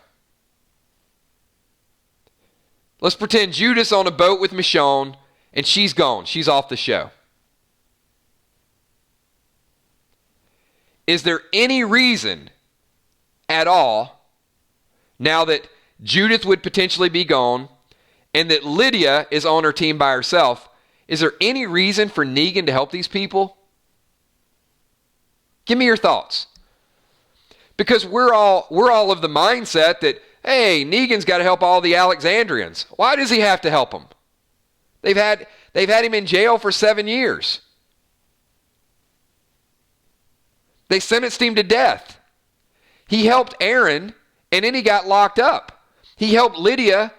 Let's pretend Judith's on a boat with Michonne and she's gone. She's off the show. Is there any reason at all, now that Judith would potentially be gone and that Lydia is on her team by herself, is there any reason for Negan to help these people? Give me your thoughts. Because we're all of the mindset that, hey, Negan's got to help all the Alexandrians. Why does he have to help them? They've had him in jail for 7 years. They sentenced him to death. He helped Aaron, and then he got locked up. He helped Lydia,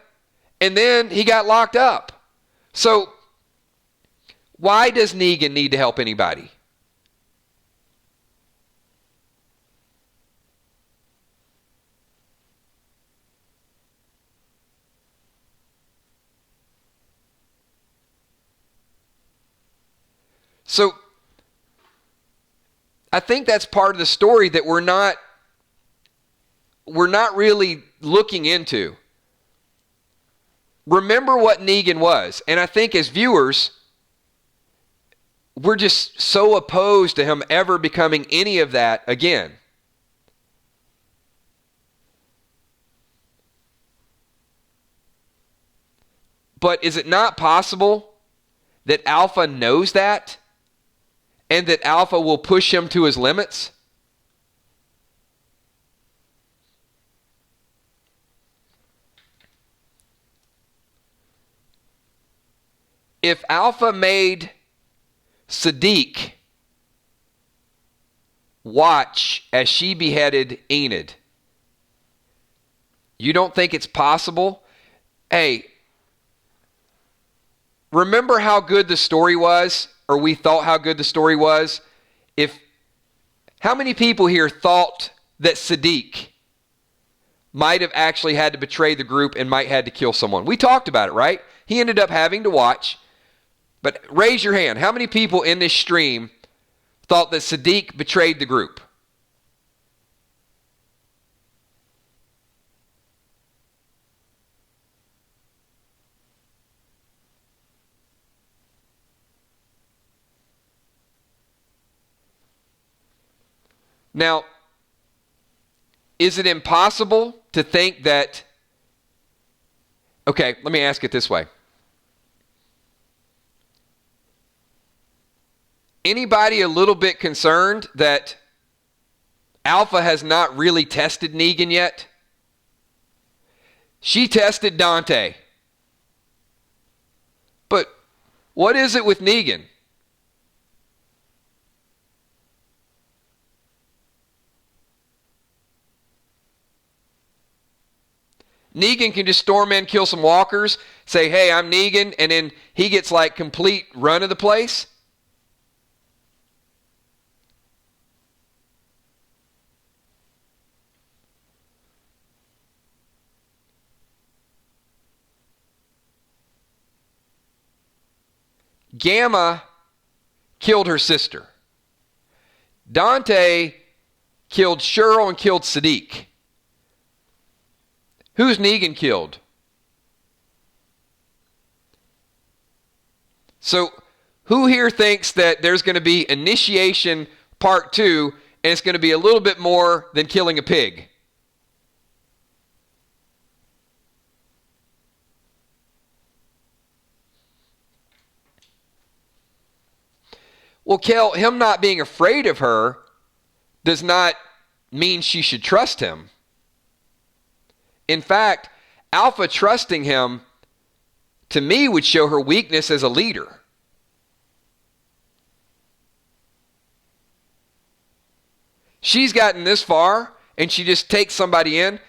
and then he got locked up. So why does Negan need to help anybody? So I think that's part of the story that we're not really looking into. Remember what Negan was. And I think as viewers, we're just so opposed to him ever becoming any of that again. But is it not possible that Alpha knows that? And that Alpha will push him to his limits? If Alpha made Sadiq watch as she beheaded Enid, you don't think it's possible? Hey, remember how good the story was? Or we thought how good the story was? How many people here thought that Sadiq might have actually had to betray the group and might have had to kill someone? We talked about it, right? He ended up having to watch. But raise your hand. How many people in this stream thought that Sadiq betrayed the group? Now, is it impossible to think that... Okay, let me ask it this way. Anybody a little bit concerned that Alpha has not really tested Negan yet? She tested Dante. But what is it with Negan? Negan can just storm in, kill some walkers, say, hey, I'm Negan, and then he gets like complete run of the place. Gamma killed her sister. Dante killed Cheryl and killed Sadiq. Who's Negan killed? So who here thinks that there's going to be initiation part 2 and it's going to be a little bit more than killing a pig? Well, Kel, him not being afraid of her does not mean she should trust him. In fact, Alpha trusting him, to me, would show her weakness as a leader. She's gotten this far, and she just takes somebody in.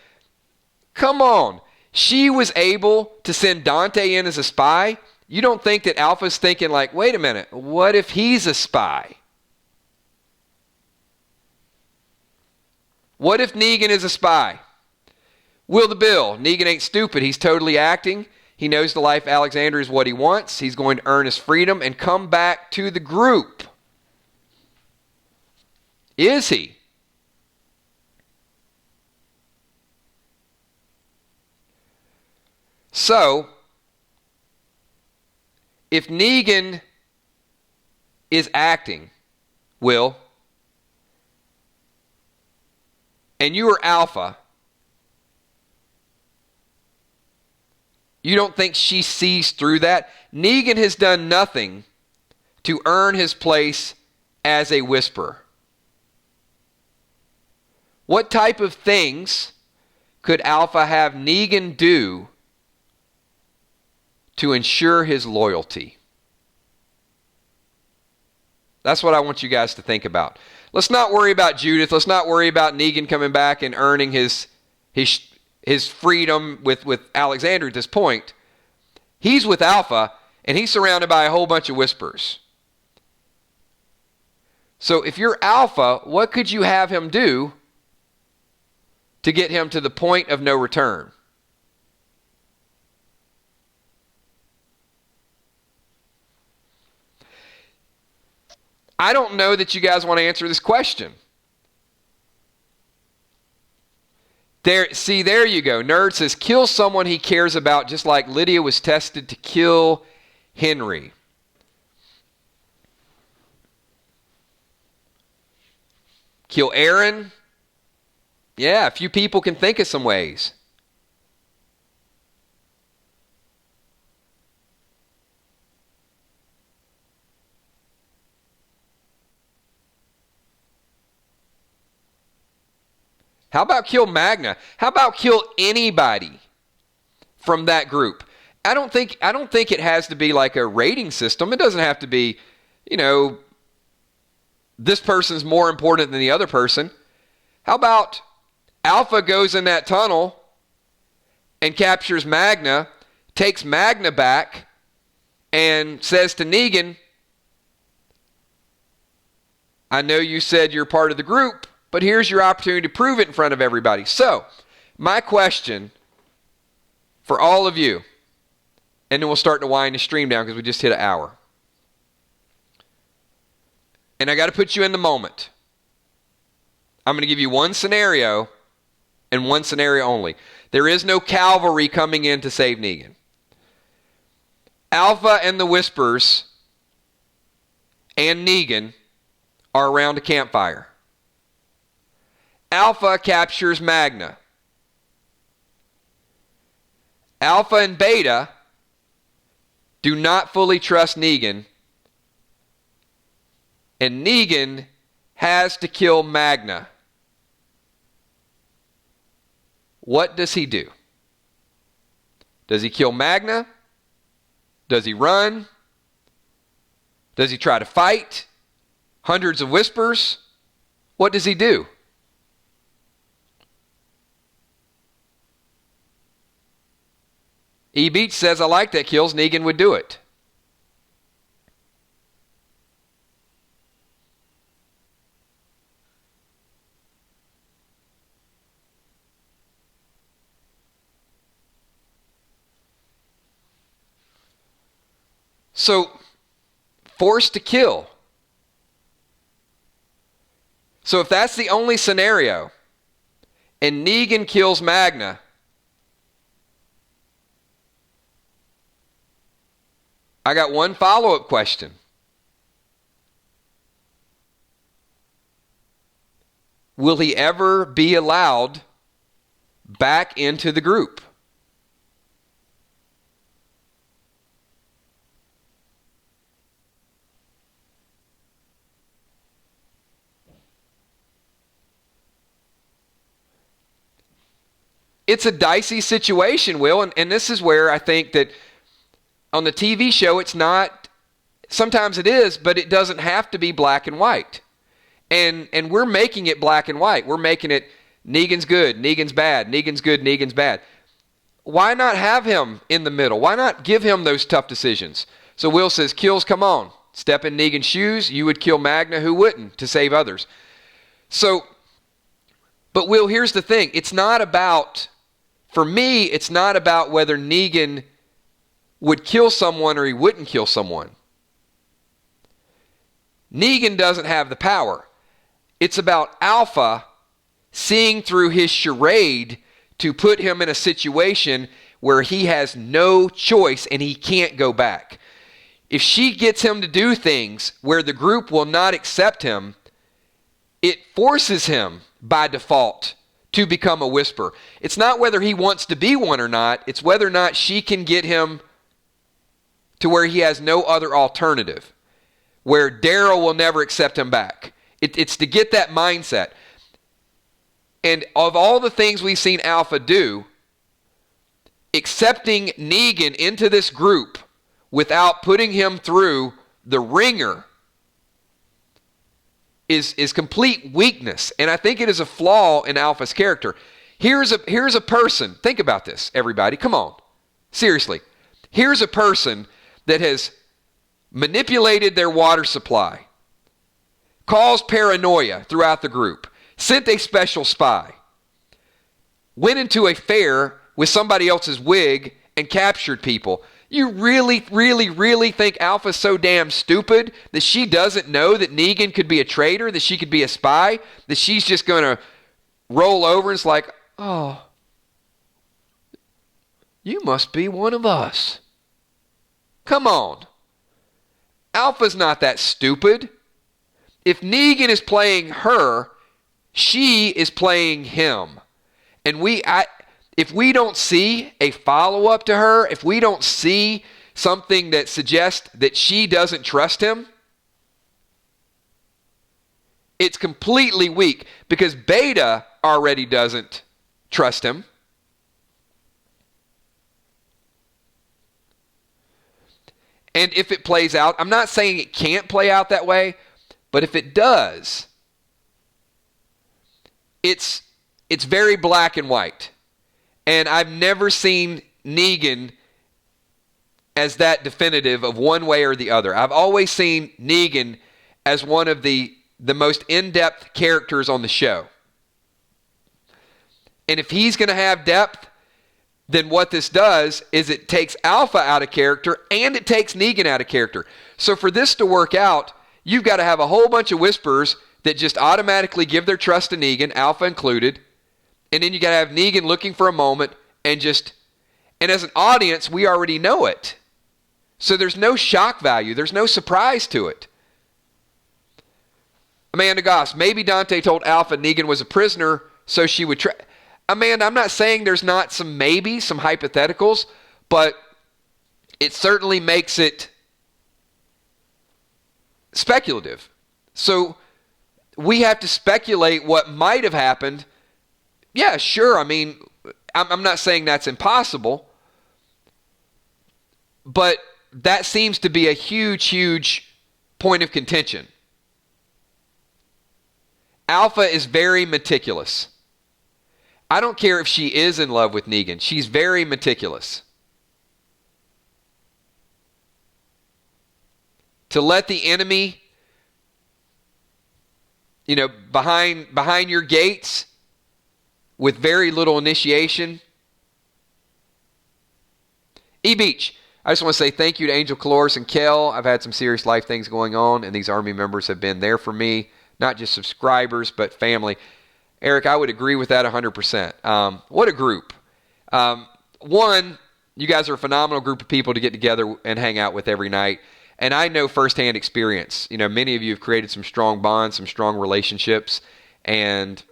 Come on. She was able to send Dante in as a spy. You don't think that Alpha's thinking like, wait a minute, what if he's a spy? What if Negan is a spy? Will the bill. Negan ain't stupid. He's totally acting. He knows the life Alexandria is what he wants. He's going to earn his freedom and come back to the group. Is he? So, if Negan is acting, Will, and you are Alpha, you don't think she sees through that? Negan has done nothing to earn his place as a whisperer. What type of things could Alpha have Negan do to ensure his loyalty? That's what I want you guys to think about. Let's not worry about Judith. Let's not worry about Negan coming back and earning his freedom with Alexandria at this point. He's with Alpha, and he's surrounded by a whole bunch of whisperers. So if you're Alpha, what could you have him do to get him to the point of no return? I don't know that you guys want to answer this question. There you go. Nerd says, kill someone he cares about, just like Lydia was tested to kill Henry. Kill Aaron? Yeah, a few people can think of some ways. How about kill Magna? How about kill anybody from that group? I don't think it has to be like a rating system. It doesn't have to be, this person's more important than the other person. How about Alpha goes in that tunnel and captures Magna, takes Magna back, and says to Negan, I know you said you're part of the group, but here's your opportunity to prove it in front of everybody. So, my question for all of you, and then we'll start to wind the stream down because we just hit an hour. And I got to put you in the moment. I'm going to give you one scenario and one scenario only. There is no cavalry coming in to save Negan. Alpha and the Whispers and Negan are around a campfire. Alpha captures Magna. Alpha and Beta do not fully trust Negan, and Negan has to kill Magna. What does he do? Does he kill Magna? Does he run? Does he try to fight? Hundreds of whispers? What does he do? E. Beach says, I like that kills. Negan would do it. So, forced to kill. So if that's the only scenario, and Negan kills Magna, I got one follow-up question. Will he ever be allowed back into the group? It's a dicey situation, Will, and this is where I think that on the TV show it's not, sometimes it is, but it doesn't have to be black and white. And we're making it black and white. We're making it Negan's good, Negan's bad, Negan's good, Negan's bad. Why not have him in the middle? Why not give him those tough decisions? So Will says, Kills, come on. Step in Negan's shoes. You would kill Magna, who wouldn't, to save others. So, but Will, here's the thing. It's not about, for me, it's not about whether Negan would kill someone or he wouldn't kill someone. Negan doesn't have the power. It's about Alpha seeing through his charade to put him in a situation where he has no choice and he can't go back. If she gets him to do things where the group will not accept him, it forces him by default to become a whisper. It's not whether he wants to be one or not. It's whether or not she can get him to where he has no other alternative, where Daryl will never accept him back. It's to get that mindset. And of all the things we've seen Alpha do, accepting Negan into this group without putting him through the ringer is complete weakness. And I think it is a flaw in Alpha's character. Here's a person. Think about this, everybody. Come on. Seriously. Here's a person that has manipulated their water supply, caused paranoia throughout the group, sent a special spy, went into a fair with somebody else's wig and captured people. You really, really, really think Alpha's so damn stupid that she doesn't know that Negan could be a traitor, that she could be a spy, that she's just going to roll over and it's like, oh, you must be one of us. Come on. Alpha's not that stupid. If Negan is playing her, she is playing him. And if we don't see a follow-up to her, if we don't see something that suggests that she doesn't trust him, it's completely weak because Beta already doesn't trust him. And if it plays out, I'm not saying it can't play out that way, but if it does, it's very black and white. And I've never seen Negan as that definitive of one way or the other. I've always seen Negan as one of the most in-depth characters on the show. And if he's going to have depth, then what this does is it takes Alpha out of character and it takes Negan out of character. So for this to work out, you've got to have a whole bunch of whisperers that just automatically give their trust to Negan, Alpha included. And then you got to have Negan looking for a moment and as an audience, we already know it. So there's no shock value. There's no surprise to it. Amanda Goss, maybe Dante told Alpha Negan was a prisoner so she would try. Amanda, I'm not saying there's not some hypotheticals, but it certainly makes it speculative. So we have to speculate what might have happened. Yeah, sure. I mean, I'm not saying that's impossible, but that seems to be a huge, huge point of contention. Alpha is very meticulous. I don't care if she is in love with Negan. She's very meticulous. To let the enemy, behind your gates with very little initiation. E-Beach, I just want to say thank you to Angel Caloris and Kel. I've had some serious life things going on, and these Army members have been there for me. Not just subscribers, but family. Eric, I would agree with that 100%. What a group. One, you guys are a phenomenal group of people to get together and hang out with every night. And I know firsthand experience. Many of you have created some strong bonds, some strong relationships. And,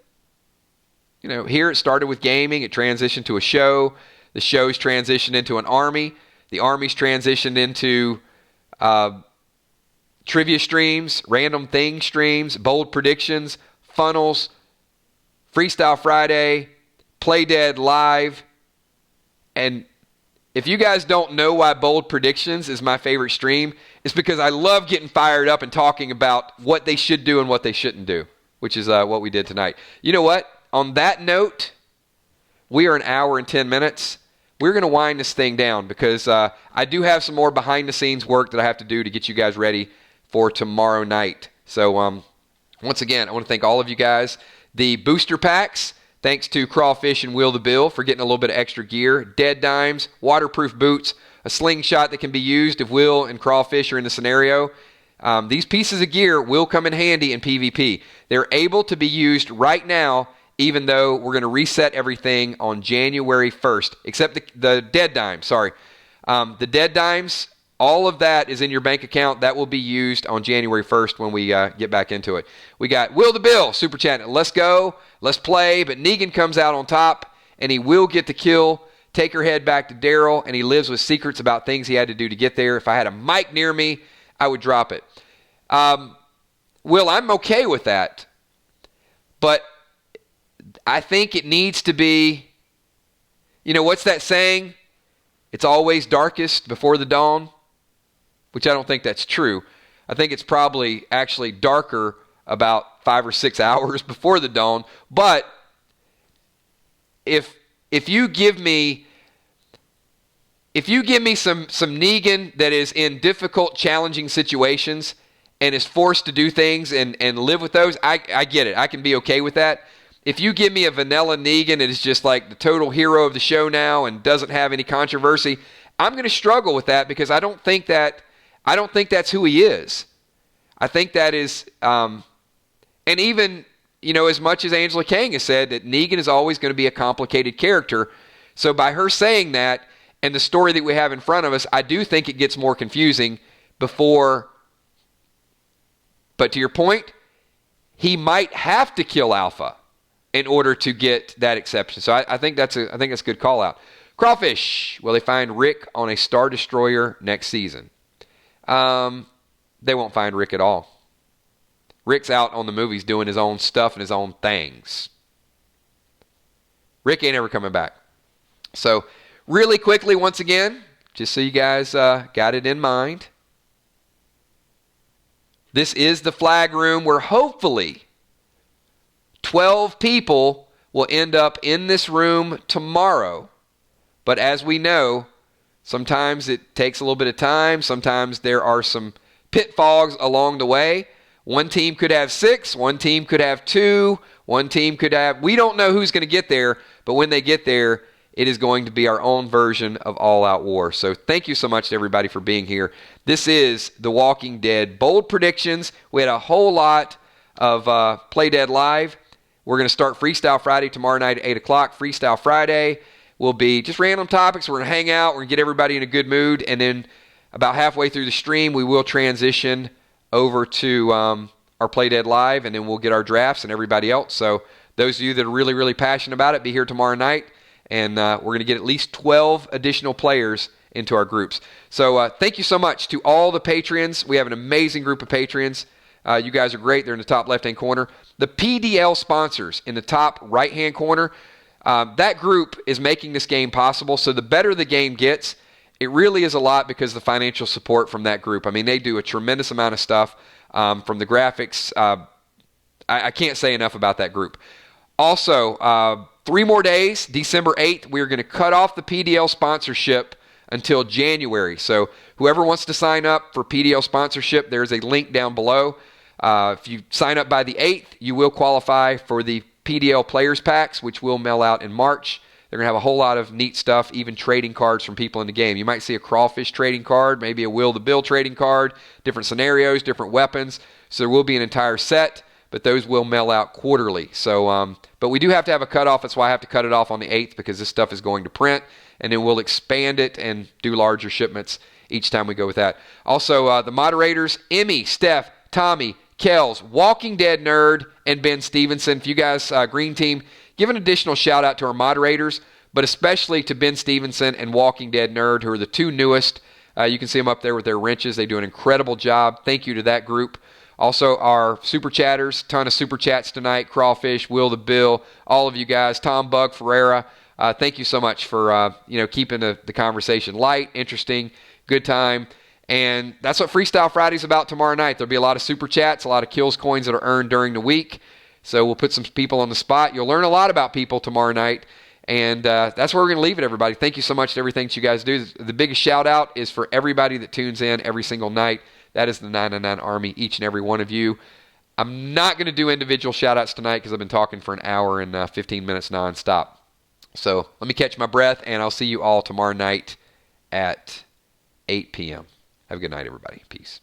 here it started with gaming. It transitioned to a show. The show's transitioned into an army. The army's transitioned into trivia streams, random thing streams, bold predictions, funnels, Freestyle Friday, Play Dead Live. And if you guys don't know why Bold Predictions is my favorite stream, it's because I love getting fired up and talking about what they should do and what they shouldn't do, which is what we did tonight. You know what? On that note, we are an hour and 10 minutes. We're going to wind this thing down because I do have some more behind-the-scenes work that I have to do to get you guys ready for tomorrow night. So once again, I want to thank all of you guys. The booster packs, thanks to Crawfish and Will the Bill for getting a little bit of extra gear. Dead dimes, waterproof boots, a slingshot that can be used if Will and Crawfish are in the scenario. These pieces of gear will come in handy in PvP. They're able to be used right now, even though we're going to reset everything on January 1st, except the dead dimes, sorry. The dead dimes, all of that is in your bank account. That will be used on January 1st when we get back into it. We got Will the Bill, super chat. Let's go. Let's play. But Negan comes out on top, and he will get the kill. Take her head back to Daryl, and he lives with secrets about things he had to do to get there. If I had a mic near me, I would drop it. Will, I'm okay with that. But I think it needs to be, what's that saying? It's always darkest before the dawn. Which I don't think that's true. I think it's probably actually darker about 5 or 6 hours before the dawn. But if you give me some Negan that is in difficult, challenging situations and is forced to do things and live with those, I get it. I can be okay with that. If you give me a vanilla Negan that is just like the total hero of the show now and doesn't have any controversy, I'm going to struggle with that because I don't think that's who he is. I think that is, and even, as much as Angela Kang has said that Negan is always going to be a complicated character. So by her saying that and the story that we have in front of us, I do think it gets more confusing before. But to your point, he might have to kill Alpha in order to get that exception. So I think that's a good call out. Crawfish, will they find Rick on a Star Destroyer next season? They won't find Rick at all. Rick's out on the movies doing his own stuff and his own things. Rick ain't ever coming back. So really quickly, once again, just so you guys got it in mind, this is the flag room where hopefully 12 people will end up in this room tomorrow. But as we know, sometimes it takes a little bit of time. Sometimes there are some pitfalls along the way. One team could have 6. One team could have 2. One team could have... We don't know who's going to get there, but when they get there, it is going to be our own version of all-out war. So thank you so much to everybody for being here. This is The Walking Dead Bold Predictions. We had a whole lot of Play Dead Live. We're going to start Freestyle Friday tomorrow night at 8 o'clock. Freestyle Friday will be just random topics. We're going to hang out. We're going to get everybody in a good mood. And then about halfway through the stream, we will transition over to our Play Dead Live, and then we'll get our drafts and everybody else. So those of you that are really, really passionate about it, be here tomorrow night. And we're going to get at least 12 additional players into our groups. So thank you so much to all the Patreons. We have an amazing group of Patreons. You guys are great. They're in the top left-hand corner. The PDL sponsors in the top right-hand corner, that group is making this game possible. So the better the game gets, it really is a lot because of the financial support from that group. I mean, they do a tremendous amount of stuff from the graphics. I can't say enough about that group. Also, 3 more days, December 8th, we're going to cut off the PDL sponsorship until January. So whoever wants to sign up for PDL sponsorship, there's a link down below. If you sign up by the 8th, you will qualify for the PDL Players Packs, which will mail out in March. They're going to have a whole lot of neat stuff, even trading cards from people in the game. You might see a Crawfish trading card, maybe a Will the Bill trading card, different scenarios, different weapons. So there will be an entire set. but those will mail out quarterly. So, but we do have to have a cutoff. That's why I have to cut it off on the 8th, because this stuff is going to print, and then we'll expand it and do larger shipments each time we go with that. Also, the moderators, Emmy, Steph, Tommy, Kels, Walking Dead Nerd, and Ben Stevenson. If you guys, Green Team, give an additional shout out to our moderators, but especially to Ben Stevenson and Walking Dead Nerd, who are the two newest. You can see them up there with their wrenches. They do an incredible job. Thank you to that group. Also, our super chatters, ton of super chats tonight. Crawfish, Will the Bill, all of you guys. Tom Bug, Ferreira. Thank you so much for keeping the conversation light, interesting, good time. And that's what Freestyle Friday's about tomorrow night. There'll be a lot of super chats, a lot of kills coins that are earned during the week. So we'll put some people on the spot. You'll learn a lot about people tomorrow night. And that's where we're going to leave it, everybody. Thank you so much to everything that you guys do. The biggest shout out is for everybody that tunes in every single night. That is the 999 Army, each and every one of you. I'm not going to do individual shout outs tonight because I've been talking for an hour and 15 minutes nonstop. So let me catch my breath, and I'll see you all tomorrow night at 8 p.m. Have a good night, everybody. Peace.